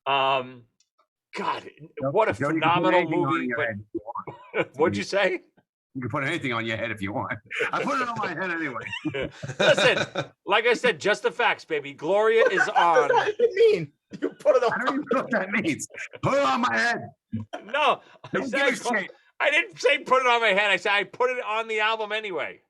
God, what a phenomenal movie. But what'd you say? You can put anything on your head if you want. I put it on my head anyway. Listen, like I said, just the facts, baby. Gloria is on. What does that even mean? You put it on. I don't even know what that means. Put it on my head. No, Don't give a shit. I didn't say put it on my head. I said I put it on the album anyway.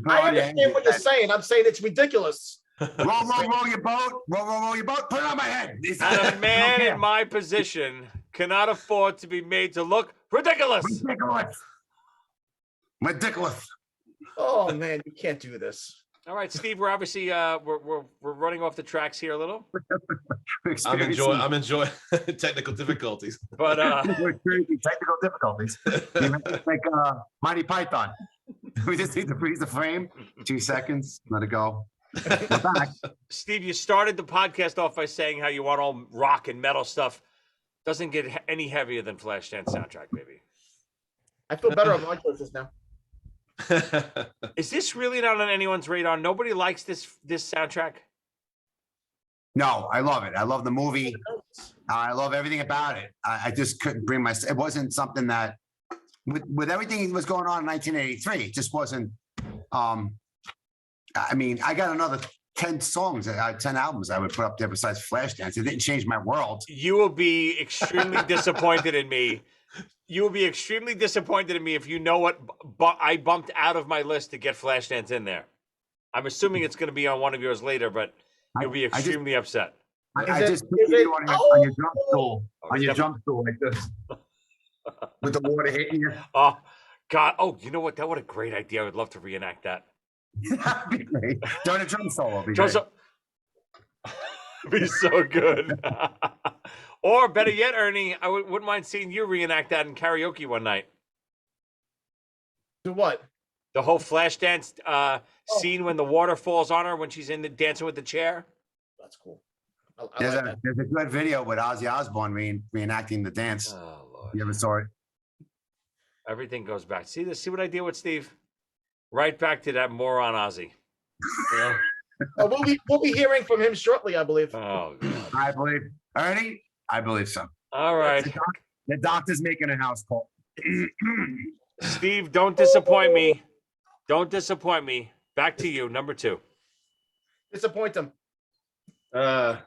I understand what you're saying. I'm saying it's ridiculous. Roll your boat. Roll your boat. Put it on my head. And a man in my position cannot afford to be made to look ridiculous. Ridiculous. Oh man, you can't do this. All right, Steve. We're obviously we're running off the tracks here a little. I'm enjoying technical difficulties. But technical difficulties. Like Monty Python. We just need to freeze the frame. 2 seconds. Let it go. We're back. Steve, you started the podcast off by saying how you want all rock and metal stuff. Doesn't get any heavier than Flashdance soundtrack, baby. I feel better on my choices now. Is this really not on anyone's radar? Nobody likes this soundtrack? No, I love it. I love the movie. I love everything about it. I just couldn't bring myself. It wasn't something that, with everything that was going on in 1983, it just wasn't. I mean, I got another 10 songs, 10 albums I would put up there besides Flashdance. It didn't change my world. You will be extremely disappointed in me. You will be extremely disappointed in me if you know what I bumped out of my list to get Flashdance in there. I'm assuming it's going to be on one of yours later, but you'll be extremely upset. I just put you on your jump stool, jump stool like this, with the water hitting you. Oh, God. Oh, you know what? What a great idea. I would love to reenact that. That'd be great. Doing a drum solo. Be so good. Or better yet, Ernie, I wouldn't mind seeing you reenact that in karaoke one night. Do what? The whole Flashdance scene when the water falls on her when she's in the dancing with the chair. That's cool. There's a good video with Ozzie Osbourne reenacting the dance. Oh, Lord. You ever saw it? Everything goes back. See this? See what I did with Steve? Right back to that moron Ozzie. Yeah. We'll be hearing from him shortly, I believe. Oh, God. I believe. Ernie? I believe so. All right. The doctor's making a house call. Steve, don't disappoint me. Don't disappoint me. Back to you, number 2. Disappoint him. You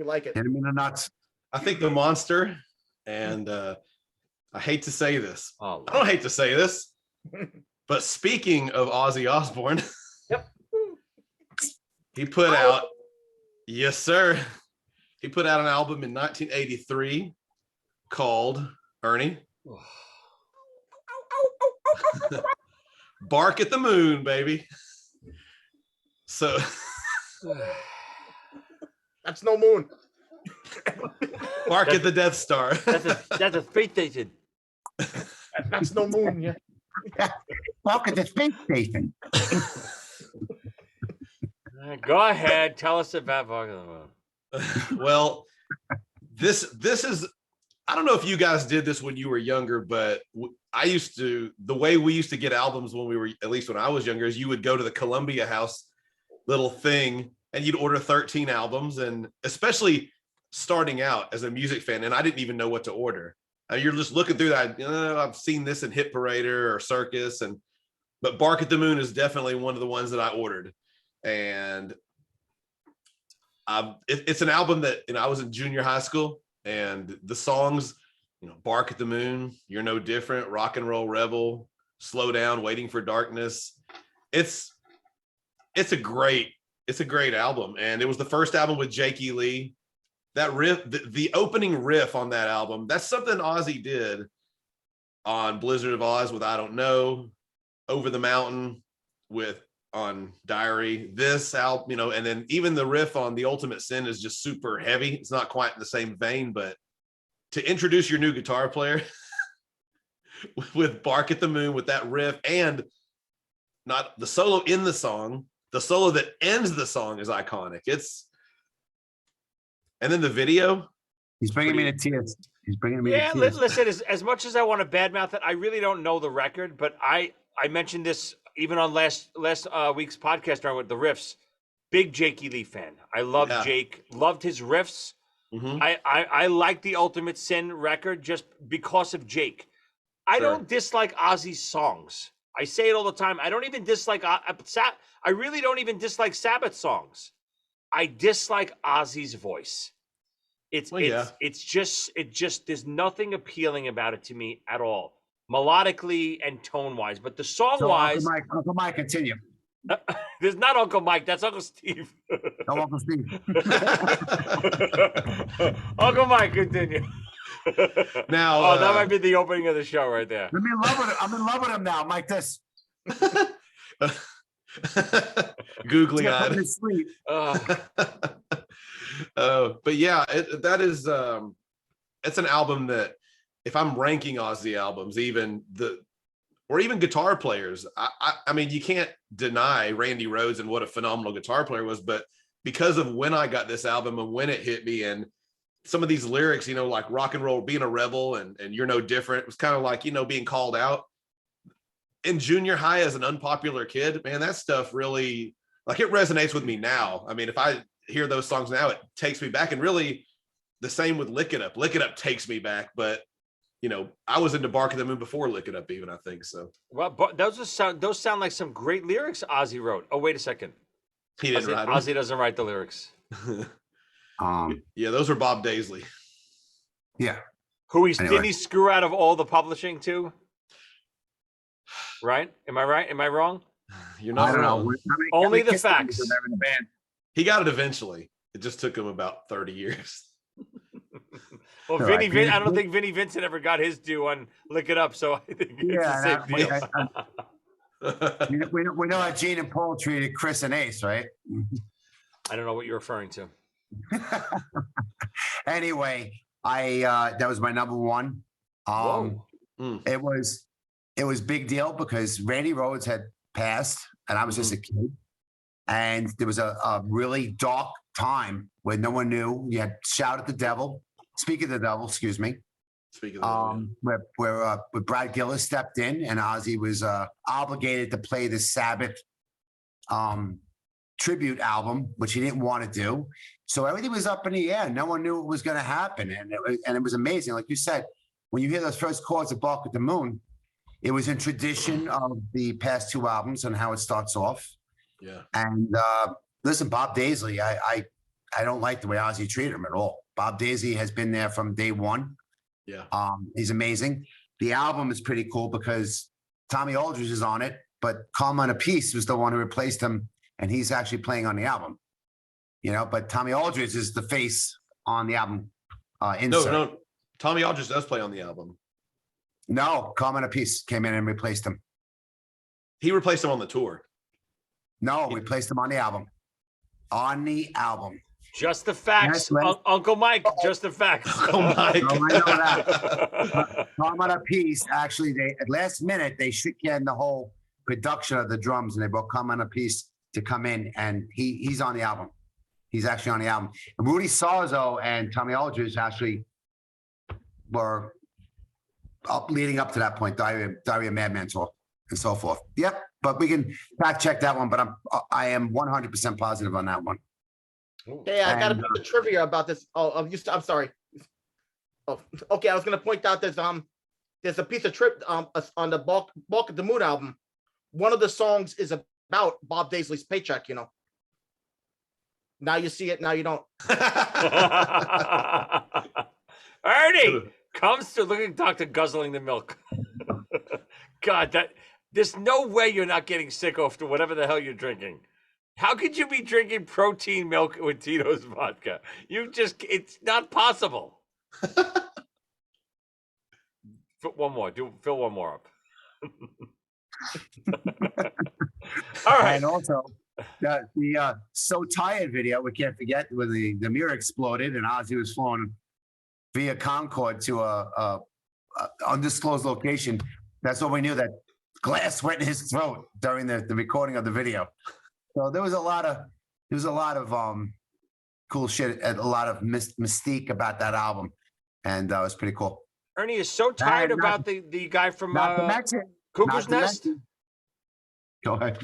like it. Hit him in the nuts. I think the monster, and I hate to say this. Oh, I don't hate to say this, but speaking of Ozzie Osbourne, yep, he put out, yes, sir. He put out an album in 1983 called Ernie. Bark at the Moon, baby. So that's no moon. Bark at the Death Star. That's a space station. That's no moon, yeah. Bark at the space station. Go ahead, tell us about Bark at the Moon. Well, this is, I don't know if you guys did this when you were younger, but the way we used to get albums when we were, at least when I was younger, is you would go to the Columbia House little thing and you'd order 13 albums. And especially starting out as a music fan, and I didn't even know what to order. You're just looking through that. I've seen this in Hit Parader or Circus, but Bark at the Moon is definitely one of the ones that I ordered. And it's an album that, I was in junior high school, and the songs, Bark at the Moon, You're No Different, Rock and Roll Rebel, Slow Down, Waiting for Darkness. It's a great album. And it was the first album with Jake E. Lee. That riff, the opening riff on that album, that's something Ozzie did on Blizzard of Oz with I Don't Know, Over the Mountain with on Diary, this album, and then even the riff on The Ultimate Sin is just super heavy. It's not quite in the same vein, but to introduce your new guitar player with Bark at the Moon with that riff, and not the solo in the song, the solo that ends the song is iconic. And then the video. He's bringing me to tears. He's bringing me to tears. Listen, as much as I want to badmouth it, I really don't know the record, but I mentioned this even on last week's podcast around with the riffs. Big Jakey Lee fan. I love Jake. Loved his riffs. Mm-hmm. I like the Ultimate Sin record just because of Jake. I don't dislike Ozzie's songs. I say it all the time. I don't even dislike I really don't even dislike Sabbath songs. I dislike Ozzie's voice. It's just there's nothing appealing about it to me at all, melodically and tone wise. But the song wise, Uncle Mike, continue. There's not Uncle Mike. That's Uncle Steve. No, Uncle Steve. Uncle Mike, continue. Now, that might be the opening of the show right there. I'm in love with him. I'm in love with him now, Mike. This. Googly eyed. But yeah, that is it's an album that if I'm ranking Ozzy albums, even guitar players, I mean, you can't deny Randy Rhoads and what a phenomenal guitar player was, but because of when I got this album and when it hit me and some of these lyrics, like rock and roll, being a rebel and you're no different, it was kind of like, being called out in junior high as an unpopular kid, man, that stuff really, like, it resonates with me now. I mean, if I hear those songs now, it takes me back. And really the same with Lick It Up. Lick It Up takes me back, but I was into Bark at the Moon before Lick It Up even, I think so. Well, but those sound like some great lyrics Ozzie wrote. Oh, wait a second. He didn't write them. Ozzie doesn't write the lyrics. Yeah, those were Bob Daisley. Yeah. Didn't he screw out of all the publishing too? Right? Am I right? Am I wrong? You're not wrong. Only the facts. He got it eventually. It just took him about 30 years. Well, I don't think Vinnie Vincent ever got his due on Lick It Up, so I think it's the same deal. We know how Gene and Paul treated Chris and Ace, right? I don't know what you're referring to. Anyway, that was my number one. It was big deal because Randy Rhoads had passed and I was just a kid. And there was a really dark time where no one knew. You had Shout at the Devil. Speak of the Devil, excuse me. Speak of the Devil. Where Brad Gillis stepped in and Ozzy was obligated to play the Sabbath tribute album, which he didn't want to do. So everything was up in the air. No one knew what was going to happen. And it was amazing. Like you said, when you hear those first chords of Bark at the Moon, it was in tradition of the past two albums and how it starts off. Yeah. And listen, Bob Daisley, I don't like the way Ozzy treated him at all. Bob Daisley has been there from day one. Yeah. He's amazing. The album is pretty cool because Tommy Aldridge is on it, but Calm on a Piece was the one who replaced him, and he's actually playing on the album. But Tommy Aldridge is the face on the album. Insert. No, Tommy Aldridge does play on the album. No, Calm on a Piece came in and replaced him. He replaced him on the tour. No, we placed him on the album. On the album. Just the facts, Yes, Uncle Mike. Just the facts. Uncle Mike. No, I know that. Calm on a Piece. Actually, at last minute they shook in the whole production of the drums, and they brought Calm on a Piece to come in, and he's on the album. He's actually on the album. And Rudy Sarzo and Tommy Aldridge actually were leading up to that point. Diary of Madman tour and so forth. Yep. But we can fact check that one. But I am 100% positive on that one. Hey, I got a bit of trivia about this. I'm sorry. Oh, okay. I was going to point out there's a piece of trip on the Bark at the Moon album. One of the songs is about Bob Daisley's paycheck. Now you see it. Now you don't. Ernie comes to look at Doctor guzzling the milk. God, there's no way you're not getting sick after whatever the hell you're drinking. How could you be drinking protein milk with Tito's vodka? It's not possible. One more. Fill one more up. All right. And also the So Tired video, we can't forget, where the mirror exploded and Ozzy was flown via Concorde to a undisclosed location. That's when we knew that glass went in his throat during the recording of the video. So there was a lot of cool shit and a lot of mystique about that album, and it was pretty cool. Ernie is so tired about the guy from Cuckoo's Nest. Go ahead.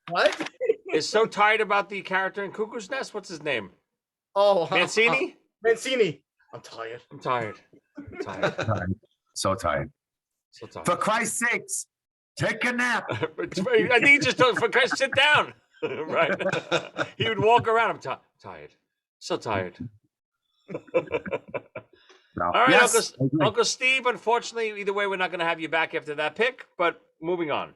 What? Is so tired about the character in Cuckoo's Nest. What's his name? Oh, Mancini. Mancini. I'm tired. I'm tired. So tired. So tired. For Christ's sakes, take a nap. I think he just told, for Christ, sit down. Right. He would walk around. I'm tired. So tired. No. All right, Yes, Uncle Steve. Unfortunately, either way, we're not going to have you back after that pick. But moving on.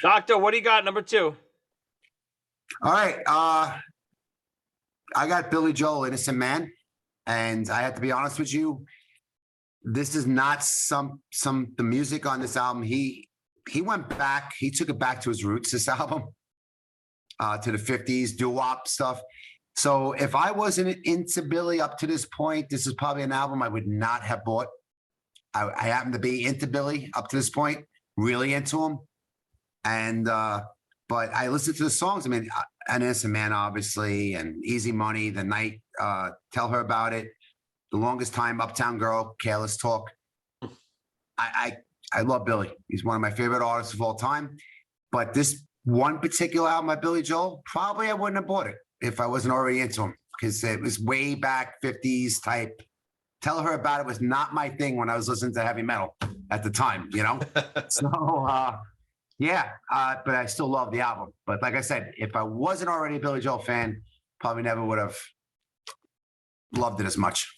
Doctor, what do you got? Number 2. All right. I got Billy Joel, Innocent Man, and I have to be honest with you. This is not the music on this album. He went back. He took it back to his roots. This album, to the 50s doo-wop stuff. So if I wasn't into Billy up to this point, this is probably an album I would not have bought. I happen to be into Billy up to this point, really into him. And, but I listened to the songs. I mean, An Innocent Man, obviously, and Easy Money, The Night, Tell Her About It, The Longest Time, Uptown Girl, Careless Talk. I love Billy. He's one of my favorite artists of all time. But this one particular album by Billy Joel, probably I wouldn't have bought it if I wasn't already into him, because it was way back 50s type. Tell Her About It was not my thing when I was listening to heavy metal at the time, you know? So, yeah, but I still love the album. But like I said, if I wasn't already a Billy Joel fan, probably never would have loved it as much.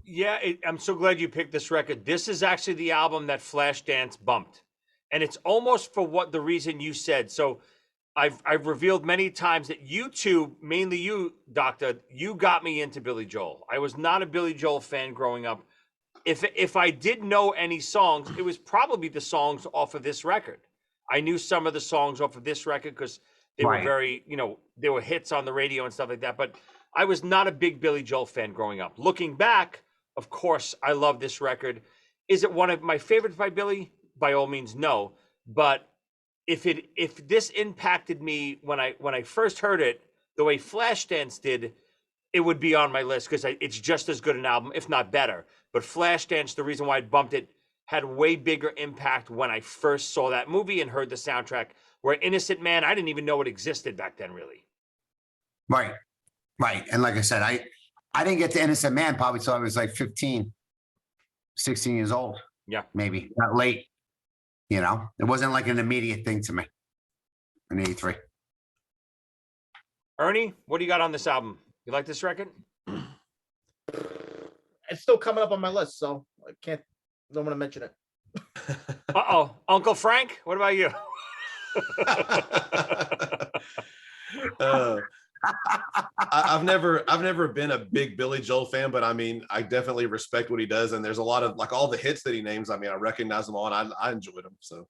Yeah, I'm so glad you picked this record. This is actually the album that Flashdance bumped. And it's almost for what the reason you said. So I've revealed many times that you two, mainly you, Doctor, you got me into Billy Joel. I was not a Billy Joel fan growing up. If I did know any songs, it was probably the songs off of this record. I knew some of the songs off of this record because they were very, they were hits on the radio and stuff like that. But I was not a big Billy Joel fan growing up. Looking back, of course, I love this record. Is it one of my favorites by Billy? By all means, no. But if this impacted me when I first heard it, the way Flashdance did, it would be on my list because it's just as good an album, if not better. But Flashdance, the reason why I bumped it, had way bigger impact when I first saw that movie and heard the soundtrack. Where Innocent Man, I didn't even know it existed back then, really. Right. And like I said, I didn't get to Innocent Man probably till I was like 15, 16 years old. Yeah. Maybe not late. It wasn't like an immediate thing to me in 83. Ernie, what do you got on this album? You like this record? It's still coming up on my list, so I don't want to mention it. Uh-oh. Uncle Frank, what about you? I've never been a big Billy Joel fan, but I mean, I definitely respect what he does. And there's a lot of, like, all the hits that he names. I mean, I recognize them all, and I enjoyed them. So.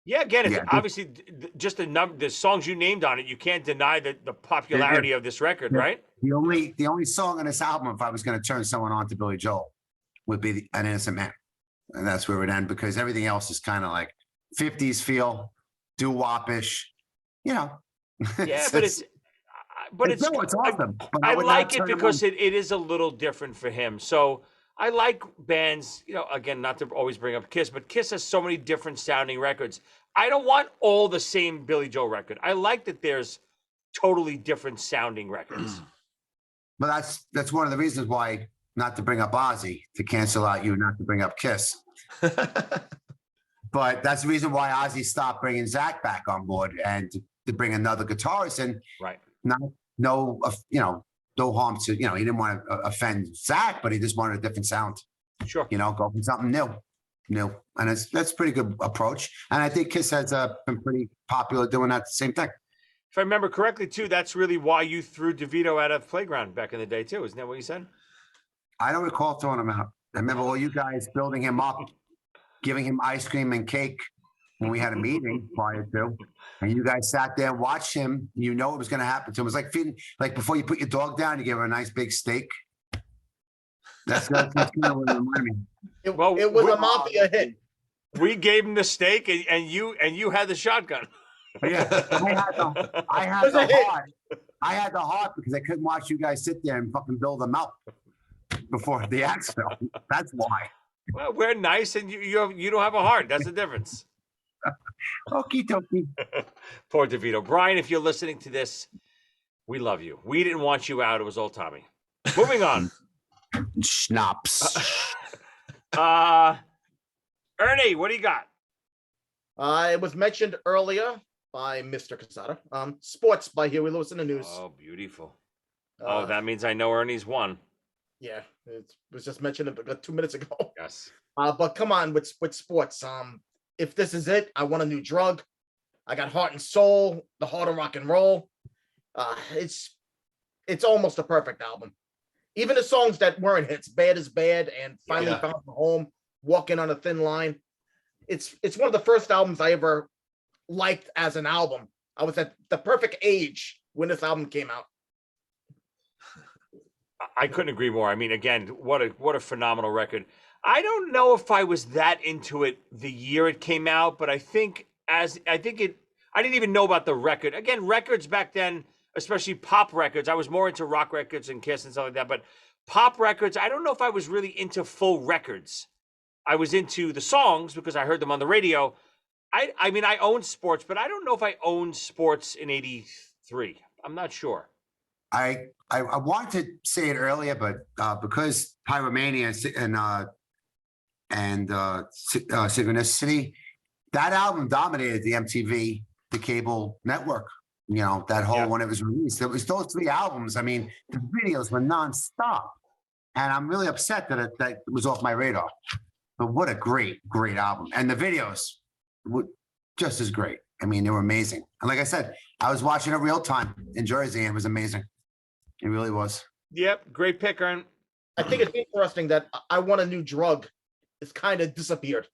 Yeah, again, it's obviously just the songs you named on it. You can't deny the popularity of this record, right? The only song on this album, if I was going to turn someone on to Billy Joel, would be An Innocent Man. And that's where it would end, because everything else is kind of like 50s feel, doo-wop-ish, Yeah, but it's awesome. But I like it because it is a little different for him. So I like bands, again, not to always bring up Kiss, but Kiss has so many different sounding records. I don't want all the same Billy Joel record. I like that there's totally different sounding records. But that's one of the reasons why, not to bring up Ozzie, to cancel out you, not to bring up Kiss. But that's the reason why Ozzie stopped bringing Zach back on board and to bring another guitarist in. Right. No harm to, he didn't want to offend Zach, but he just wanted a different sound. Sure. Go from something new. And that's a pretty good approach. And I think Kiss has been pretty popular doing that same thing. If I remember correctly, too, that's really why you threw DeVito out of Playground back in the day, too. Isn't that what you said? I don't recall throwing him out. I remember all you guys building him up, giving him ice cream and cake when we had a meeting prior to. And you guys sat there and watched him. You know it was going to happen to him. It was like feeding, like before you put your dog down, you give him a nice big steak. That's kind of what it reminded me. It Well, was a mafia hit. We gave him the steak, and you had the shotgun. Yeah, I had the heart because I couldn't watch you guys sit there and fucking build them up before the accident. That's why. Well, we're nice, and you don't have a heart. That's the difference. Okie dokie. Poor DeVito. Brian, if you're listening to this, we love you. We didn't want you out. It was old Tommy. Moving on. Schnapps. Ernie, what do you got? It was mentioned earlier by Mr. Cassata. Sports by Huey Lewis in the News. Oh, beautiful. Uh, That means I know Ernie's won. Yeah, it was just mentioned about 2 minutes ago. Yes. But come on with sports. If this is it, I want a new drug. I got Heart and Soul, the Heart of Rock and Roll. It's almost a perfect album. Even the songs that weren't hits, Bad is Bad and Finally Yeah. Found the Home, Walking on a Thin Line. It's one of the first albums I ever liked as an album. I was at the perfect age when this album came out. I couldn't agree more. I mean, again, what a phenomenal record. I don't know if I was that into it the year it came out, but I didn't even know about the record. Again, records back then, especially pop records. I was more into rock records and Kiss and stuff like that, but pop records, I don't know if I was really into full records. I was into the songs because I heard them on the radio. I mean, I owned sports, but I don't know if I owned sports in '83. I'm not sure. I wanted to say it earlier, but because Pyromania and Synchronicity, that album dominated the MTV, the cable network. You know, that whole when it was released. It was those three albums. I mean, the videos were nonstop, and I'm really upset that it was off my radar. But what a great album, and the videos were just as great. I mean, they were amazing. And like I said, I was watching it real time in Jersey, and it was amazing. It really was. Yep, great pick, Ern. I think it's interesting that I Want a New Drug has kind of disappeared.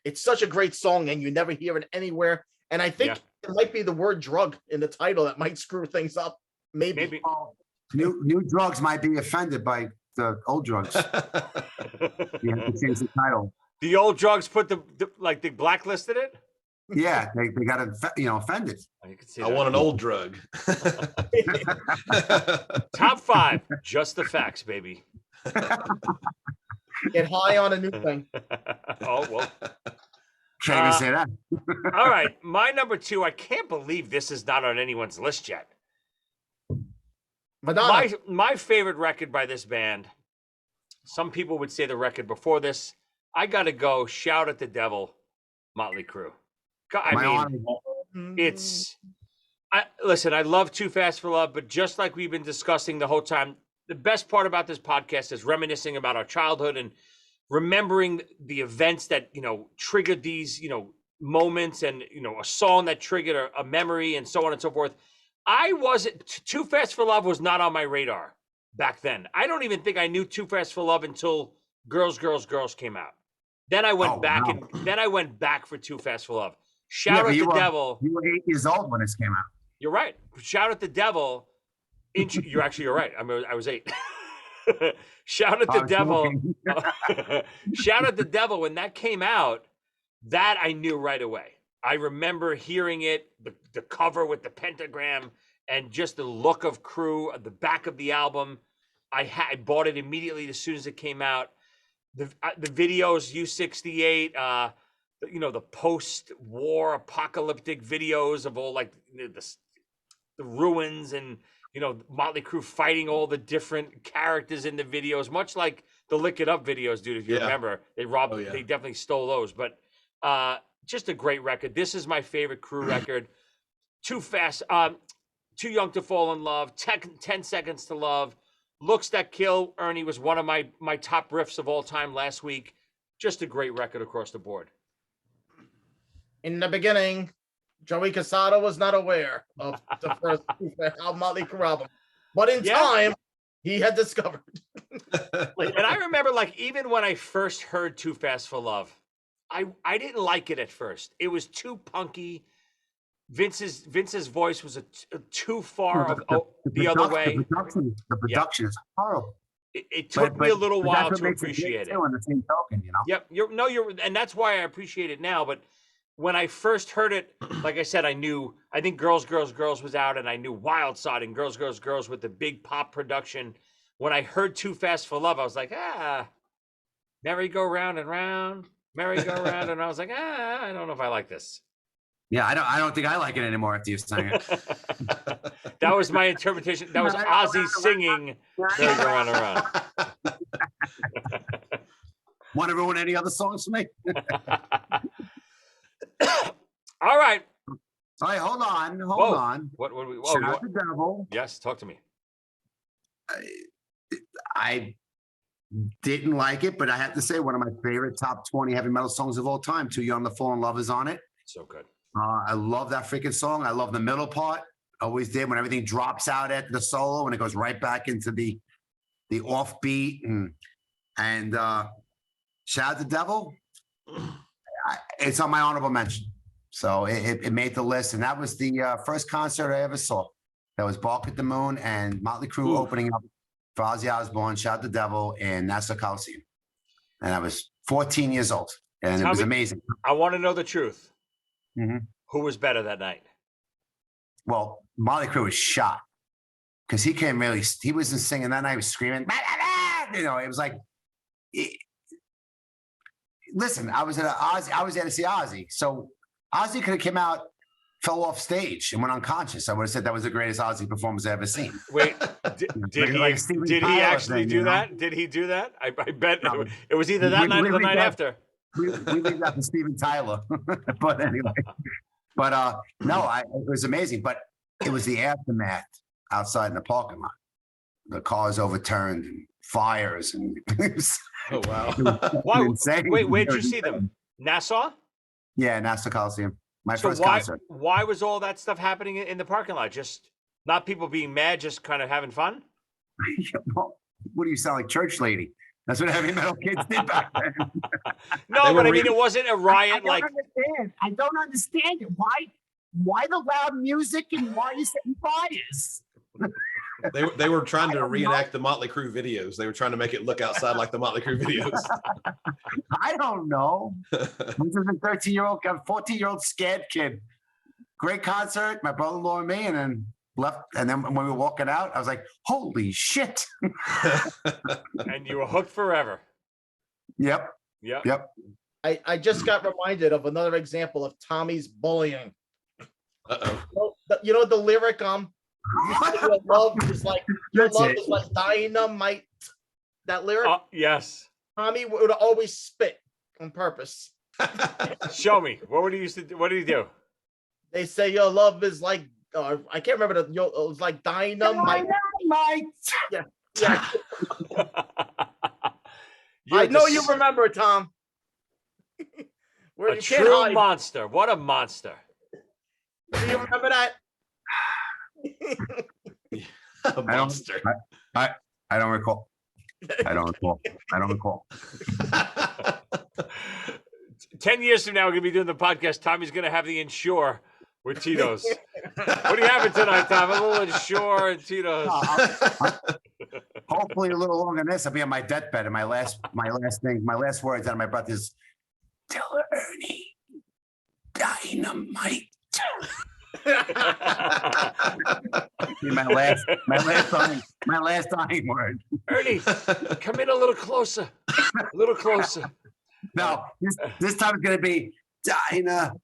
It's such a great song, and you never hear it anywhere. And I think it might be the word drug in the title that might screw things up. Maybe. New drugs might be offended by the old drugs. You have to change the title. The old drugs put they blacklisted it? Yeah, they got offended. I can see I that. want an old drug. Top 5, just the facts, baby. Get high on a new thing. Oh, well. Can't even say that. All right, my number 2, I can't believe this is not on anyone's list yet. Madonna. My favorite record by this band, some people would say the record before this, I got to go Shout at the Devil, Motley Crue. Listen, I love Too Fast for Love, but just like we've been discussing the whole time, the best part about this podcast is reminiscing about our childhood and remembering the events that, triggered these, moments and, a song that triggered a memory and so on and so forth. Too Fast for Love was not on my radar back then. I don't even think I knew Too Fast for Love until Girls, Girls, Girls came out. Then I went back for Too Fast for Love. Shout at the Devil. You were 8 years old when this came out. You're right. Shout at the Devil. You're right. I was 8. Shout at the Devil. Shout at the Devil. When that came out, that I knew right away. I remember hearing it, the cover with the pentagram, and just the look of Crew, the back of the album. I bought it immediately as soon as it came out. The videos, U68, the post-war apocalyptic videos of all like the ruins and Motley Crue fighting all the different characters in the videos, much like the Lick It Up videos, dude. If you remember, they definitely stole those. But just a great record. This is my favorite Crew record. Too Fast, Too Young to Fall in Love, 10 Seconds to Love. Looks That Kill, Ernie, was one of my top riffs of all time last week. Just a great record across the board. In the beginning, Joey Cassata was not aware of the first Motley Crue album. But in time, he had discovered. And I remember, like, even when I first heard Too Fast for Love, I didn't like it at first. It was too punky. Vince's voice was too far the other way. The production is horrible. It took me a little while to makes appreciate it. On the same token, you know. Yep, and that's why I appreciate it now. But when I first heard it, like I said, I think Girls, Girls, Girls was out, and I knew Wild Side and Girls, Girls, Girls with the big pop production. When I heard Too Fast for Love, I was like, merry-go-round and round, merry-go-round, and I was like, I don't know if I like this. Yeah, I don't think I like it anymore after you sang it. That was my interpretation. That was Ozzie singing merry-go-round and round. Want to ruin any other songs for me? All right. All right, hold on. What we? Shout out the devil. Yes, talk to me. I didn't like it, but I have to say one of my favorite top 20 heavy metal songs of all time. Too Young to Fall in Love is on it. So good. I love that freaking song. I love the middle part. Always did, when everything drops out at the solo and it goes right back into the offbeat and shout out the devil. It's on my honorable mention. So it made the list, and that was the first concert I ever saw. That was Bark at the Moon and Motley Crue opening up for Ozzie Osbourne, Shout the Devil in Nassau Coliseum. And I was 14 years old, and it was amazing. I want to know the truth. Mm-hmm. Who was better that night? Well, Motley Crue was shot because he wasn't singing that night. He was screaming, you know, it was like, listen, I was there to see Ozzie. So Ozzie could have came out, fell off stage and went unconscious. I would have said that was the greatest Ozzie performance I've ever seen. Wait, did he actually do that? Did he do that? I bet it was either that night or the night after. We leave that to Steven Tyler. But anyway, no, it was amazing. But it was the aftermath outside in the parking lot. The cars overturned and fires and oh wow! Why? Insane. Wait, where'd you see them? Nassau? Yeah, Nassau Coliseum. My first concert. Why was all that stuff happening in the parking lot? Just not people being mad, just kind of having fun? Well, what do you sound like, church lady? That's what heavy metal kids did back then. No, but I mean, it wasn't a riot. I don't understand it. Why the loud music and why are you setting fires? They were trying to reenact the Motley Crue videos. They were trying to make it look outside like the Motley Crue videos. I don't know. This is a 13-year-old, 14-year-old scared kid. Great concert, my brother-in-law and me, and then left. And then when we were walking out, I was like, holy shit. And you were hooked forever. Yep. I just got reminded of another example of Tommy's bullying. Uh-oh. You know the lyric your love is like dynamite. That lyric? Yes. Tommy would always spit on purpose. Show me. What did he do? They say your love is like I can't remember it was like dynamite. Yeah. I know you remember it, Tom. A true monster. What a monster. Do you remember that? A monster. I don't recall. I don't recall. 10 years from now, we're going to be doing the podcast. Tommy's going to have the Ensure with Tito's. What are you having tonight, Tom? A little Ensure and Tito's. Hopefully a little longer than this. I'll be on my deathbed, and my last words out of my breath is, tell her, Ernie, dynamite. my last dying word. Ernie, come in a little closer. No, this time it's gonna be Dinah.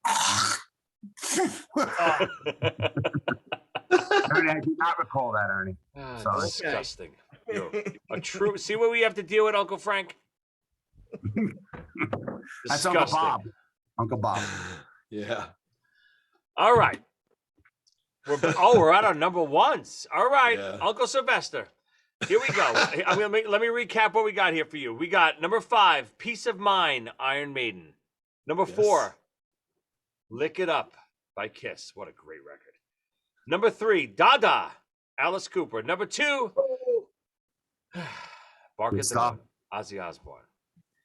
Ernie, I do not recall that, Ernie. Sorry. Disgusting. A true. See what we have to deal with, Uncle Frank. That's Uncle Bob. Uncle Bob. Yeah. All right. We're at our number ones. All right, yeah. Uncle Sylvester. Here we go. Let me recap what we got here for you. We got number 5, Peace of Mind, Iron Maiden. Number 4, Lick It Up by Kiss. What a great record. Number 3, Dada, Alice Cooper. Number 2, Bark Good at the stuff. Moon, Ozzy Osbourne.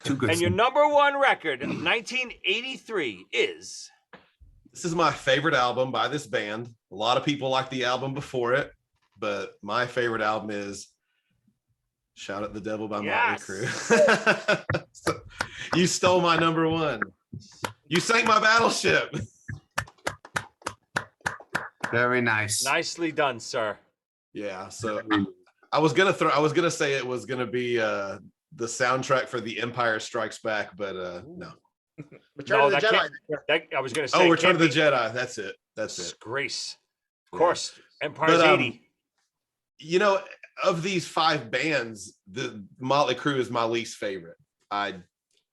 Too good. And your number one record of 1983 is. This is my favorite album by this band. A lot of people like the album before it, but my favorite album is Shout at the Devil by Motley Crue. So, you stole my number one. You sank my battleship. Very nice. Nicely done, sir. Yeah. So I was gonna say it was gonna be the soundtrack for The Empire Strikes Back, but no. Return of the Jedi. I was going to say. Oh, Return of the Jedi. That's it. That's it. Disgrace. Of course. Empire's But, 80. You know, of these 5 bands, the Motley Crue is my least favorite. I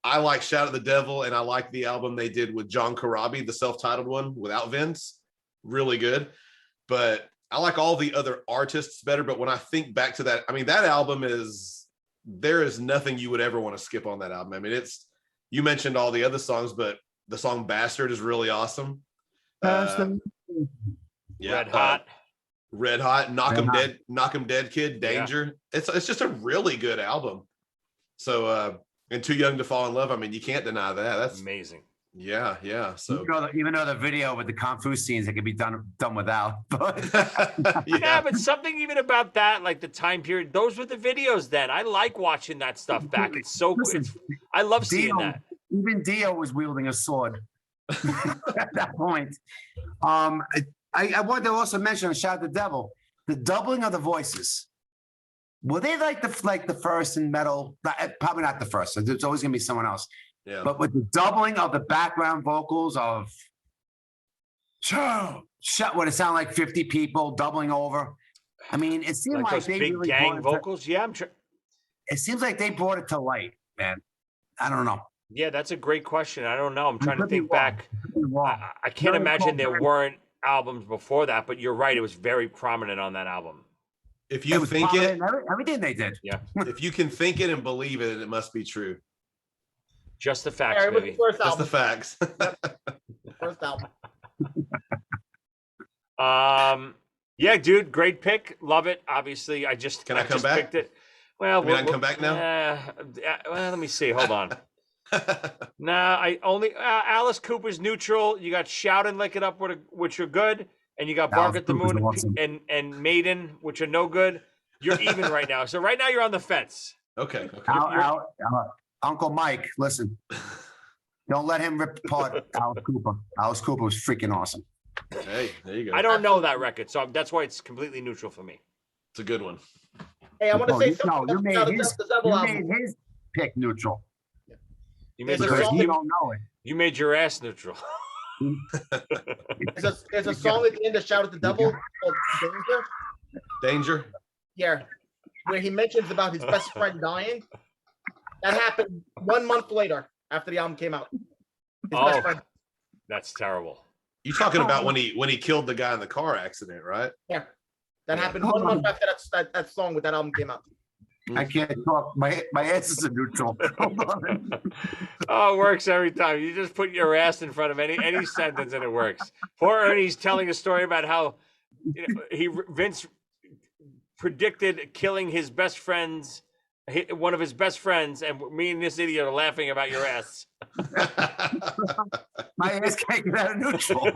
like Shout at the Devil, and I like the album they did with John Corabi, the self-titled one without Vince. Really good. But I like all the other artists better. But when I think back to that, I mean, that album there is nothing you would ever want to skip on that album. I mean, you mentioned all the other songs, but the song Bastard is really awesome. Yeah, Red Hot, Knock 'em Dead Kid, Danger. Yeah. It's just a really good album. So and Too Young to Fall in Love, I mean, you can't deny that. That's amazing. Yeah. So even though the video with the kung fu scenes, it could be done without. But yeah, but something even about that, like the time period, those were the videos then. I like watching that stuff back. It's so good. I love seeing that. Even Dio was wielding a sword at that point. I wanted to also mention on Shout at the Devil, the doubling of the voices. Were they like the first in metal? Probably not the first. So there's always gonna be someone else. Yeah. But with the doubling of the background vocals of what it sounded like 50 people doubling over. I mean, it seemed like those they big really gang vocals. Yeah, I'm sure. It seems like they brought it to light, man. I don't know. Yeah, that's a great question. I don't know. I'm trying to think back. I can't imagine there weren't albums before that, but you're right. It was very prominent on that album. If you think it, everything they did. Yeah. If you can think it and believe it, it must be true. Just the facts, baby. Just the facts. First album. Yeah, dude, great pick. Love it. Obviously, I just come back? picked it. Well, I can come back now. Well, let me see. Hold on. I only Alice Cooper's neutral. You got Shout and Lick It Up, which are good, and you got Bark at the Moon and Maiden, which are no good. You're even right now. So right now you're on the fence. Okay. Uncle Mike, listen. Don't let him rip apart Alice Cooper. Alice Cooper was freaking awesome. Hey, there you go. I don't know that record, so that's why it's completely neutral for me. It's a good one. Hey, I want to say something. You made his pick neutral. You made you don't know it. You made your ass neutral. There's a song at the end of Shout at the Devil called Danger? Yeah, where he mentions about his best friend dying. That happened 1 month later after the album came out. Oh, that's terrible. You're talking about when he killed the guy in the car accident, right? Yeah, that happened 1 month after that song with that album came out. I can't talk. My ass is a neutral. Oh, it works every time. You just put your ass in front of any sentence and it works. Poor Ernie's telling a story about how Vince predicted killing his best friend's one of his best friends, and me and this idiot are laughing about your ass. My ass can't get out of neutral.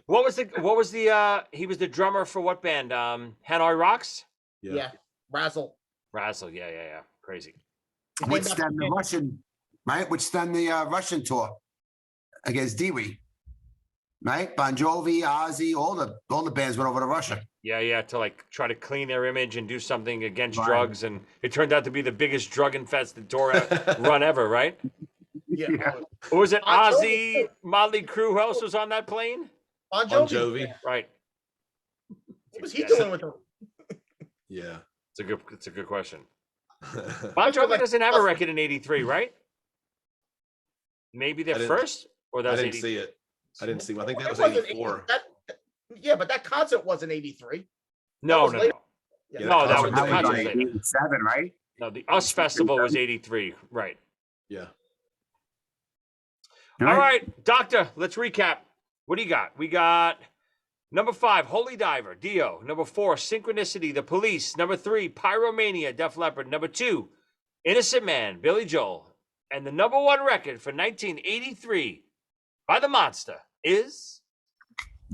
What was the he was the drummer for what band? Hanoi Rocks? Yeah. Razzle, yeah. Crazy. Which stemmed the Russian, right? Which stemmed the Russian tour against Dewey. Right? Bon Jovi, Ozzie, all the bands went over to Russia. Yeah, to like try to clean their image and do something against drugs, and it turned out to be the biggest drug-infested tour run ever, right? Yeah. Or was it Ozzie, Motley Crue? Who else was on that plane? Bon Jovi. Right. What was he doing with him? Yeah. It's a good question. Bon Jovi doesn't have a record in '83, right? Maybe their first, or that was I didn't 80. see it. I didn't see. I think that was It wasn't 84. Yeah, but that concert wasn't 83. No. Yeah, No, that was the That was concert like later. 87, right? No, the US Festival was '83, right? Yeah. All right, Doctor, let's recap. What do you got? We got Number 5, Holy Diver, Dio. Number 4, Synchronicity, The Police. Number 3, Pyromania, Def Leppard. Number 2, Innocent Man, Billy Joel. And the number 1 record for 1983 by the Monster is...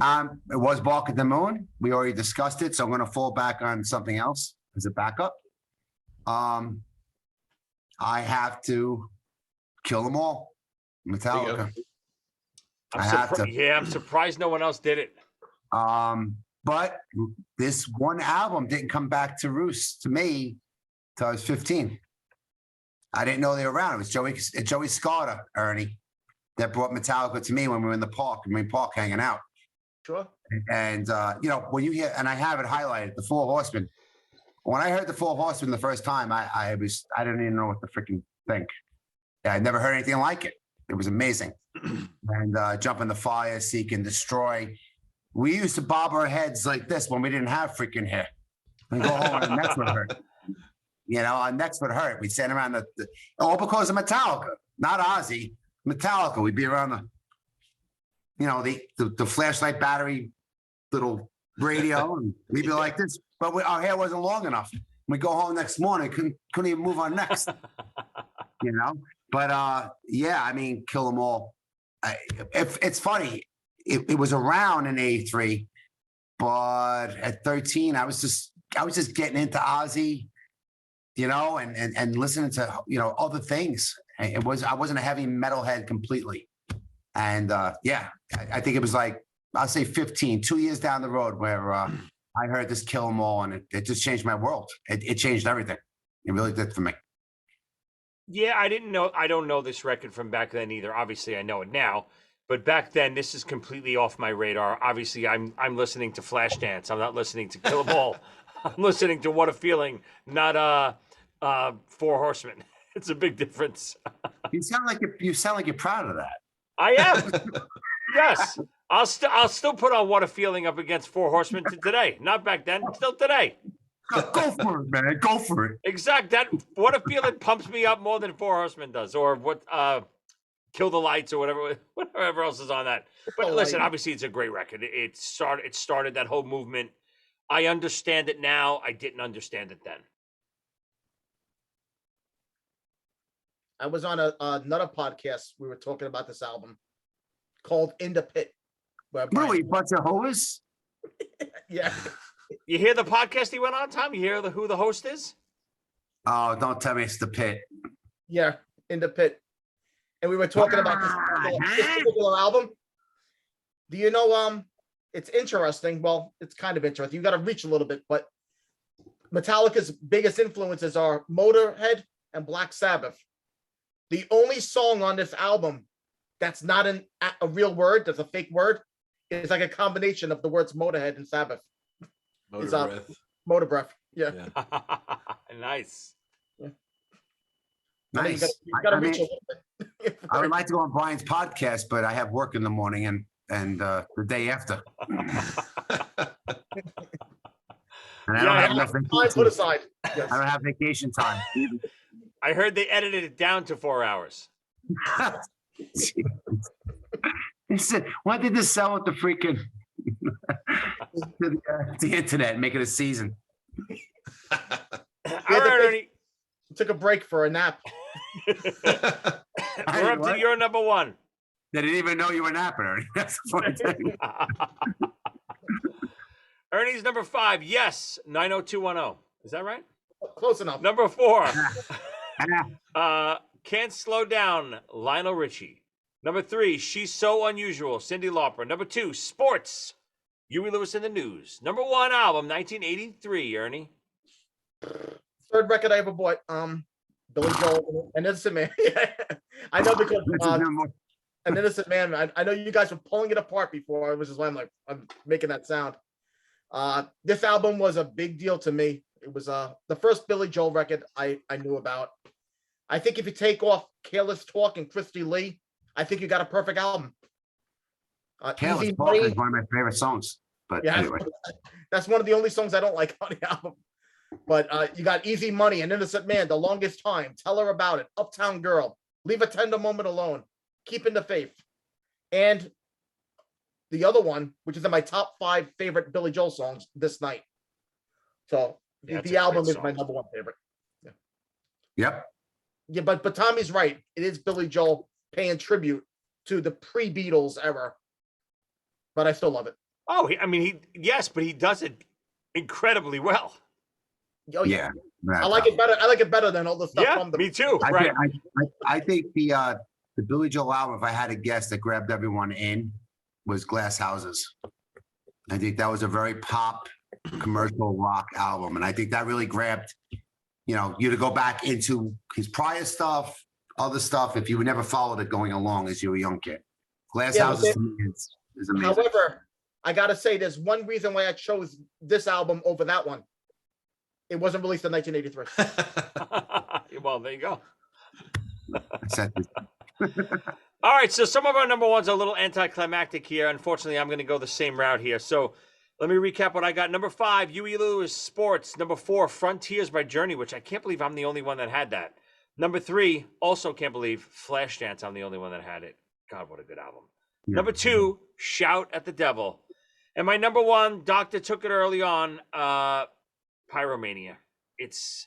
It was Bark at the Moon. We already discussed it, so I'm going to fall back on something else as a backup. I have to Kill Them All, Metallica. I'm surprised no one else did it. But this one album didn't come back to roost to me till I was 15. I didn't know they were around. It was Joey Scarter, Ernie, that brought Metallica to me when we were in the park, Marine Park, hanging out. Sure. And when you hear, and I have it highlighted, the Four Horsemen. When I heard the Four Horsemen the first time, I didn't even know what to freaking think. I'd never heard anything like it. It was amazing. And Jump in the Fire, Seek and Destroy. We used to bob our heads like this when we didn't have freaking hair. And go home and our necks would hurt. Our necks would hurt. We'd stand around all because of Metallica, not Ozzie. Metallica. We'd be around the flashlight battery little radio, and we'd be like this. But our hair wasn't long enough. We go home next morning, couldn't even move our necks. But Kill Them All. It's funny. It was around in '83, but at 13, I was just getting into Ozzie, and listening to other things. I wasn't a heavy metalhead completely, and I think it was like, I'll say 15, 2 years down the road, where I heard this Kill 'Em All, and it just changed my world. It changed everything. It really did for me. Yeah, I don't know this record from back then either. Obviously, I know it now. But back then, this is completely off my radar. Obviously, I'm listening to Flashdance. I'm not listening to Kill 'Em All. I'm listening to What a Feeling, not Four Horsemen. It's a big difference. You sound like you're proud of that. I am. Yes, I'll still put on What a Feeling up against Four Horsemen today. Not back then, still today. Go for it, man. Go for it. Exact. That What a Feeling pumps me up more than Four Horsemen does, or what. Kill the Lights or whatever else is on that. But listen, obviously it's a great record. It started that whole movement. I understand it now. I didn't understand it then. I was on another podcast. We were talking about this album called In the Pit. Really, a bunch of hoes? Yeah. You hear the podcast he went on, Tom? You hear who the host is? Oh, don't tell me it's The Pit. Yeah, In the Pit. And we were talking about this particular album. Do you know, it's interesting. Well, it's kind of interesting. You got to reach a little bit, but Metallica's biggest influences are Motorhead and Black Sabbath. The only song on this album that's not a real word, that's a fake word, is like a combination of the words Motorhead and Sabbath. Motor Breath. Motor Breath. Yeah. Nice. Yeah. Nice. You gotta reach a little bit. I would like to go on Brian's podcast, but I have work in the morning and the day after. And I don't have enough vacation. Put aside. Yes. I don't have vacation time. I heard they edited it down to 4 hours. He said, why did this sell it to freaking the internet and make it a season? All right, Ernie. Took a break for a nap. We're up to your number 1. They didn't even know you were napping, Ernie. That's the funny thing. Ernie's number 5. Yes, 90210. Is that right? Close enough. Number 4. Can't Slow Down, Lionel Richie. Number 3, She's So Unusual, Cyndi Lauper. Number 2, Sports, Huey Lewis and the News. Number 1 album, 1983, Ernie. Third record I ever bought, Billy Joel, An Innocent Man. I know, because An Innocent Man, I know you guys were pulling it apart before, which is why I'm making that sound. This album was a big deal to me. It was the first Billy Joel record I knew about. I think if you take off Careless Talk and Christy Lee, I think you got a perfect album. Careless Talk is one of my favorite songs. But yeah, anyway. That's one of the only songs I don't like on the album. But you got Easy Money, An Innocent Man, The Longest Time, Tell Her About It, Uptown Girl, Leave a Tender Moment Alone, Keeping the Faith. And the other one, which is in my top 5 favorite Billy Joel songs this night. So Yeah, that's the a great album is song. my number 1 favorite. Yep. Yeah, but Tommy's right. It is Billy Joel paying tribute to the pre-Beatles era. But I still love it. Oh, yes, but he does it incredibly well. Oh Yeah. I like it better. I like it better than all the stuff Yeah, from the me too. I, Right. I think the Billy Joel album, if I had a guess that grabbed everyone in, was Glass Houses. I think that was a very pop commercial rock album. And I think that really grabbed, you to go back into his prior stuff, other stuff, if you never followed it going along as you were a young kid. Glass Yeah, Houses to me is amazing. However, I gotta say, there's one reason why I chose this album over that one. It wasn't released in 1983. Well, there you go. Except- All right, so some of our number ones are a little anticlimactic here. Unfortunately, I'm going to go the same route here. So let me recap what I got. Number 5, Huey Lewis, Sports. Number 4, Frontiers by Journey, which I can't believe I'm the only one that had that. Number 3, also can't believe, Flashdance. I'm the only one that had it. God, what a good album. Yeah. Number 2, Shout at the Devil. And my number 1, Doctor took it early on, Pyromania. It's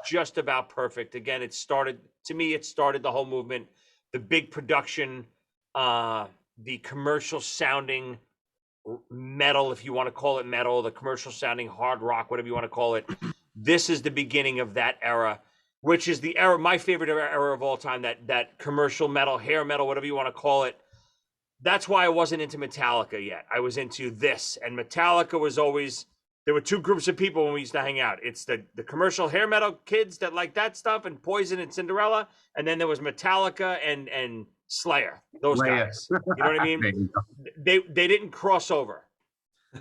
just about perfect. Again, it started the whole movement, the big production, the commercial sounding metal, if you want to call it metal, the commercial sounding hard rock, whatever you want to call it. This is the beginning of that era, which is the era, my favorite era of all time, that commercial metal, hair metal, whatever you want to call it. That's why I wasn't into Metallica yet. I was into this, and Metallica was always, there were 2 groups of people when we used to hang out. It's the commercial hair metal kids that like that stuff, and Poison and Cinderella, and then there was Metallica and Slayer. Those guys. You know what I mean? They didn't cross over.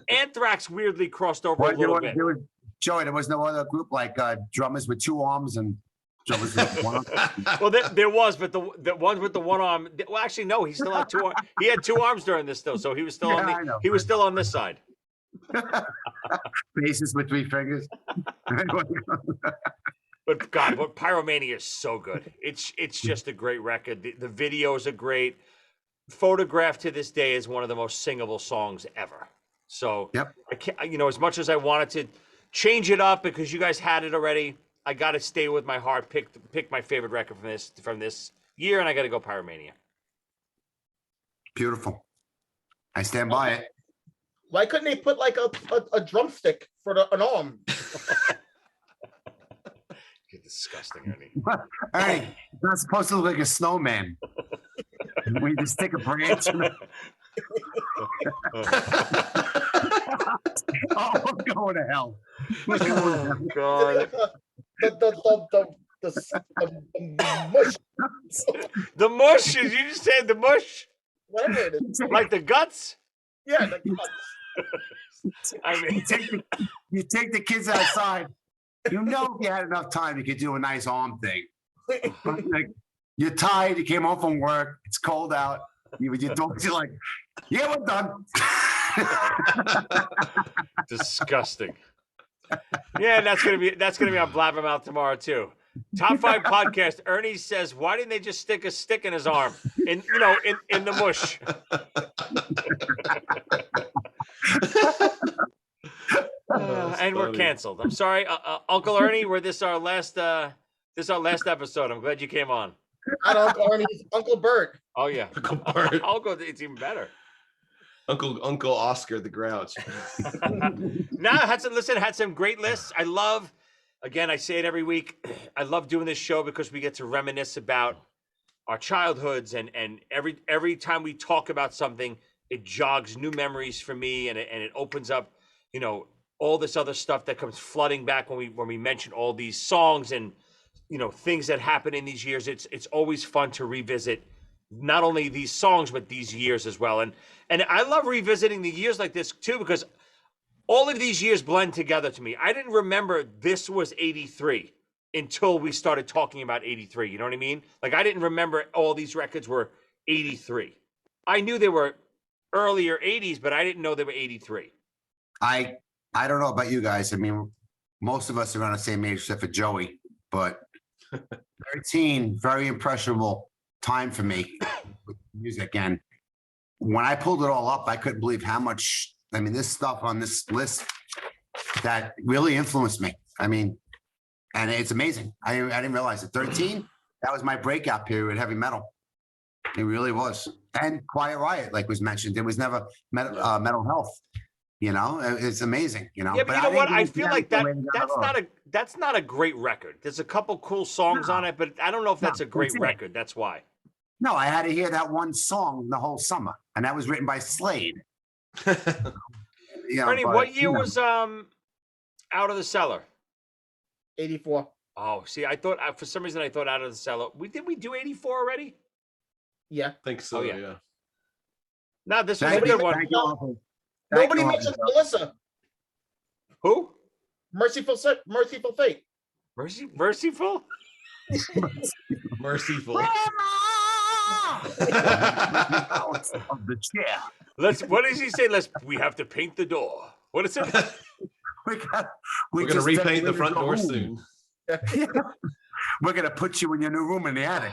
Anthrax weirdly crossed over a little bit. Joey, there was no other group like drummers with 2 arms and drummers with 1 arm. Well, there was, but the ones with the 1 arm. Well, actually, no. He still had 2 arms. He had 2 arms during this though, so he was still he was still on this side. Faces with 3 fingers. But God, what Pyromania is so good. It's just a great record. The videos are great. Photograph to this day is one of the most singable songs ever. So Yep. I can't, as much as I wanted to change it up because you guys had it already, I got to stay with my heart. Pick my favorite record from this year, and I got to go Pyromania. Beautiful. I stand by it. Why couldn't they put like a drumstick for an arm? You're disgusting, Ernie. Ernie, it's not supposed to look like a snowman. We just take a branch. Oh, I'm going to hell. Oh, God. The mush, The mush. You just said the mush? whatever it is. Like the guts? Yeah, the I mean, You take the kids outside. If you had enough time, you could do a nice arm thing. But, like, you're tired. You came home from work. It's cold out. You're like, yeah, we're done. disgusting. Yeah, and that's gonna be on Blabbermouth tomorrow too. Top 5 podcast. Ernie says, "Why didn't they just stick a stick in his arm? In the mush." And we're canceled. I'm sorry, Uncle Ernie. This is our last episode. I'm glad you came on. Not Uncle Ernie's Uncle Bert. Oh yeah, Uncle Bert. Uncle, it's even better. Uncle Oscar the Grouch. Had some great lists. I love, again, I say it every week, I love doing this show because we get to reminisce about our childhoods, and every time we talk about something, it jogs new memories for me, and it opens up, all this other stuff that comes flooding back when we mention all these songs and things that happen in these years. It's always fun to revisit not only these songs but these years as well. And I love revisiting the years like this too, because all of these years blend together to me. I didn't remember this was 83 until we started talking about 83. You know what I mean? Like, I didn't remember all these records were 83. I knew they were earlier 80s, but I didn't know they were 83. I don't know about you guys. I mean, most of us are around the same age except for Joey, but 13, very impressionable time for me with music. And when I pulled it all up, I couldn't believe how much, I mean, this stuff on this list that really influenced me. I mean, and it's amazing. I didn't realize it. 13, that was my breakout period with heavy metal. It really was. And Quiet Riot, like was mentioned, there was never mental health. You know, it's amazing. You know, Yeah, but you know what? I feel like that's that's not a great record. There's a couple cool songs on it, but I don't know if that's a great record. That's why. No, I had to hear that one song the whole summer, and that was written by Slade. Ernie, what year was Out of the Cellar? 84. Oh, see, I thought for some reason I thought Out of the Cellar. Did we do 84 already? Yeah. I think so. Oh, yeah. Yeah. No, this was a good one. Nobody mentioned Melissa. Who? Merciful Fate. Merciful? Merciful. Of the chair. What does he say? We have to paint the door. What is it? We're gonna repaint the front door soon. We're gonna put you in your new room in the attic.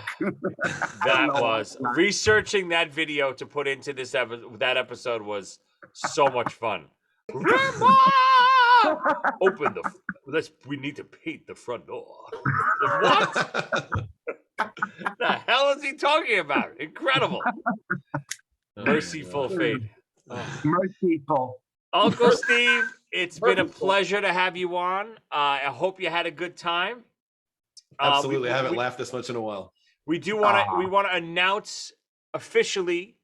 That was researching that video to put into this that episode was so much fun. Grandma! Open we need to paint the front door. What? The hell is he talking about? Incredible. Merciful Fate. Merciful. Uncle Steve, it's been a pleasure to have you on. I hope you had a good time. Absolutely. I haven't laughed this much in a while. We want to announce officially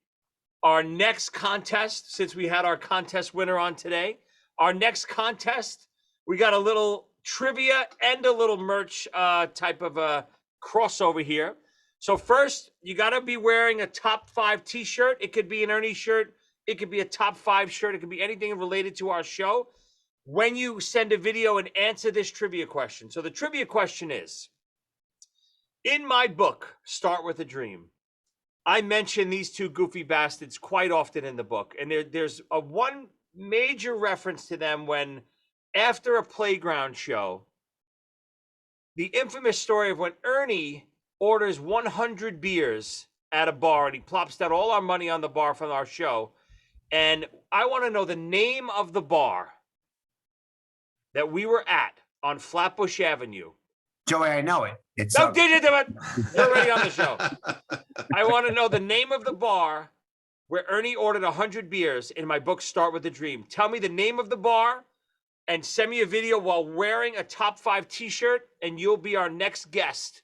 our next contest, since we had our contest winner on today. Our next contest, we got a little trivia and a little merch type of a crossover here. So first, you got to be wearing a top 5 t-shirt. It could be an Ernie shirt. It could be a top 5 shirt. It could be anything related to our show. When you send a video and answer this trivia question. So the trivia question is, in my book, Start With a Dream, I mention these two goofy bastards quite often in the book. And there's one major reference to them when, after a playground show, the infamous story of when Ernie orders 100 beers at a bar and he plops down all our money on the bar from our show. And I want to know the name of the bar that we were at on Flatbush Avenue. Joey, I know it. It's No, did you do it? You're already on the show. I want to know the name of the bar where Ernie ordered 100 beers in my book, Start With a Dream. Tell me the name of the bar and send me a video while wearing a top 5 t-shirt, and you'll be our next guest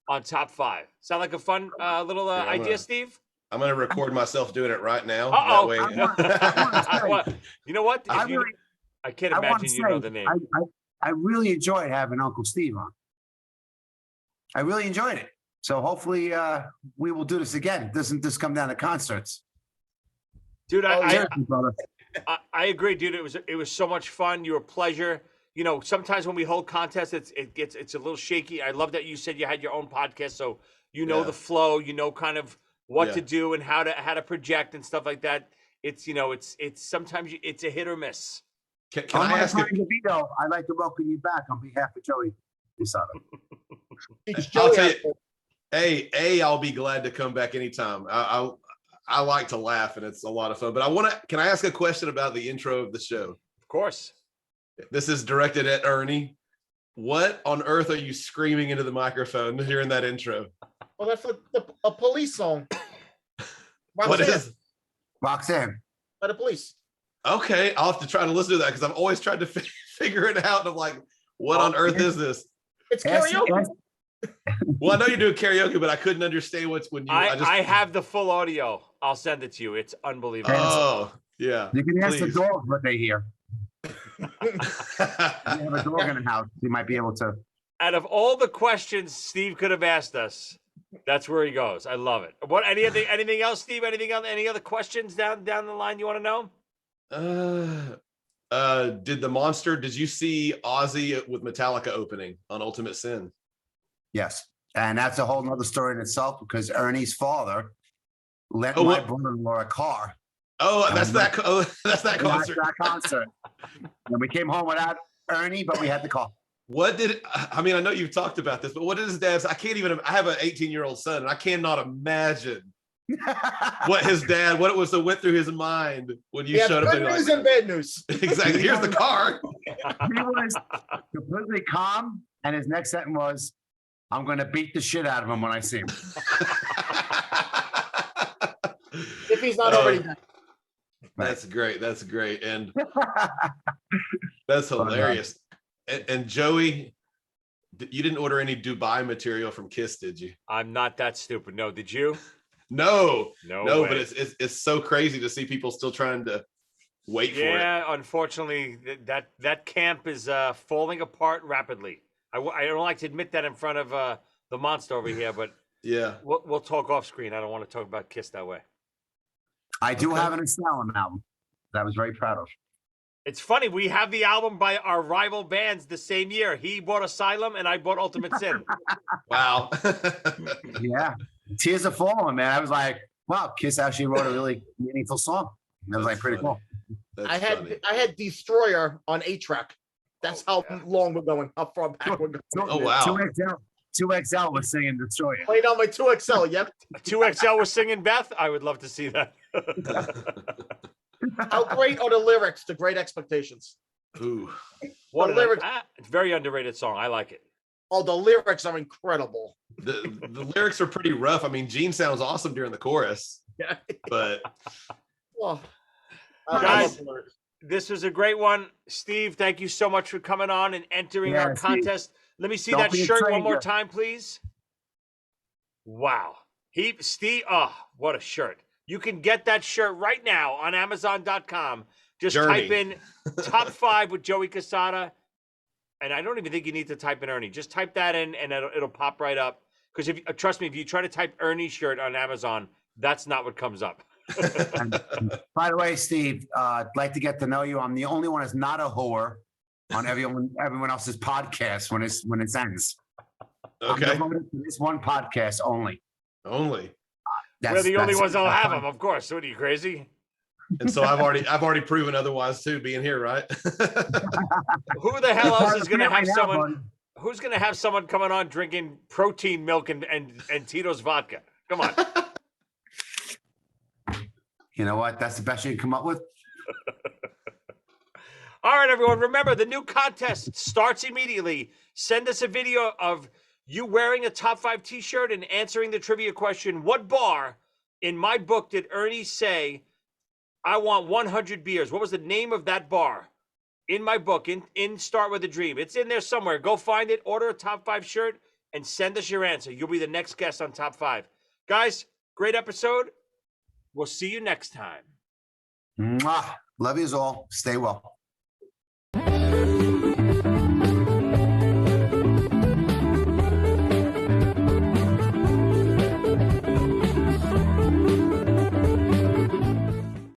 on Top 5. Sound like a fun little idea, Steve? I'm going to record myself doing it right now. Uh-oh. That way. You know what? I can't imagine you know the name. I really enjoyed having Uncle Steve on. I really enjoyed it. So hopefully we will do this again. Doesn't this come down to concerts? Dude, I agree, dude. It was so much fun. You're a pleasure. You know, sometimes when we hold contests, it's a little shaky. I love that you said you had your own podcast, so you know the flow, you know kind of what to do and how to project and stuff like that. It's it's sometimes it's a hit or miss. Can I ask I'd like to welcome you back on behalf of Joey Cassata. I'll tell you, I'll be glad to come back anytime. I like to laugh and it's a lot of fun. But can I ask a question about the intro of the show? Of course. This is directed at Ernie. What on earth are you screaming into the microphone hearing that intro? Well, that's a police song. What is? Roxanne. By the Police. Okay, I'll have to try to listen to that because I've always tried to figure it out. And I'm like, what on earth is this? It's karaoke. Well, I know you do karaoke, but I couldn't understand when you. I have the full audio. I'll send it to you. It's unbelievable. Oh, yeah. You can ask the Please. dogs what they hear. You have a dog in the house. You might be able to. Out of all the questions Steve could have asked us, that's where he goes. I love it. Anything else, Steve? Anything else? Any other questions down the line you want to know? Did you see Ozzie with Metallica opening on Ultimate Sin? Yes. And that's a whole nother story in itself because Ernie's father lent my brother-in-law a car. Oh, that's that concert. That's that concert. And we came home without Ernie, but we had the car. I know you've talked about this, but what did his dad say? I have an 18-year-old son, and I cannot imagine what his dad, what it was that went through his mind when you Yeah, showed up. good and news like, and bad news. exactly. Here's the car. He was completely calm, and his next sentence was, "I'm going to beat the shit out of him when I see him." If he's not already done. That's great. That's great. And that's hilarious. And Joey, you didn't order any Dubai material from Kiss, did you? I'm not that stupid. No, did you? No, No way. but it's so crazy to see people still trying to wait for it. Yeah, unfortunately, that camp is falling apart rapidly. I don't like to admit that in front of the monster over here, but Yeah. we'll talk off screen. I don't want to talk about Kiss that way. I do have an Asylum album that I was very proud of. It's funny, we have the album by our rival bands the same year. He bought Asylum and I bought Ultimate Sin. Wow. Yeah. Tears are falling, man. I was like, wow, Kiss actually wrote a really meaningful song. That was like pretty cool. That's funny. I had Destroyer on 8-track. That's how long we're going, how far back we're going. Oh, wow. 2XL was singing Destroyer. Played on my 2XL, yep. 2XL was singing Beth. I would love to see that. How great are the lyrics to Great Expectations? Ooh. What The an- lyrics- it's a very underrated song. I like it. Oh, the lyrics are incredible. The lyrics are pretty rough. I mean, Gene sounds awesome during the chorus, Yeah. but Oh, Guys, this was a great one. Steve, thank you so much for coming on and entering Yeah, our Steve. contest. Let me see Don't that be a shirt one more stranger. time, please. Wow. Steve, what a shirt. You can get that shirt right now on Amazon.com. Just Journey. type in top 5 with Joey Cassata. And I don't even think you need to type in Ernie. Just type that in and it'll pop right up. Because if trust me, if you try to type Ernie shirt on Amazon, that's not what comes up. By the way, Steve, I'd like to get to know you. I'm the only one that's not a whore on everyone else's podcast when it ends. okay. I'm devoted to this one podcast only. Only. We're the only ones that'll have fine. them, of course. What are you, crazy? And so I've already proven otherwise too, being here, right? Who the hell else is going to have Right now, someone? buddy. Who's going to have someone coming on drinking protein milk and Tito's vodka? Come on. You know what? That's the best you can come up with. All right, everyone. Remember, the new contest starts immediately. Send us a video of you wearing a top 5 t-shirt and answering the trivia question. What bar in my book did Ernie say, I want 100 beers? What was the name of that bar? In my book, in Start With a Dream. It's in there somewhere. Go find it, order a top 5 shirt, and send us your answer. You'll be the next guest on Top 5. Guys, great episode. We'll see you next time. Mwah. Love yous all. Stay well.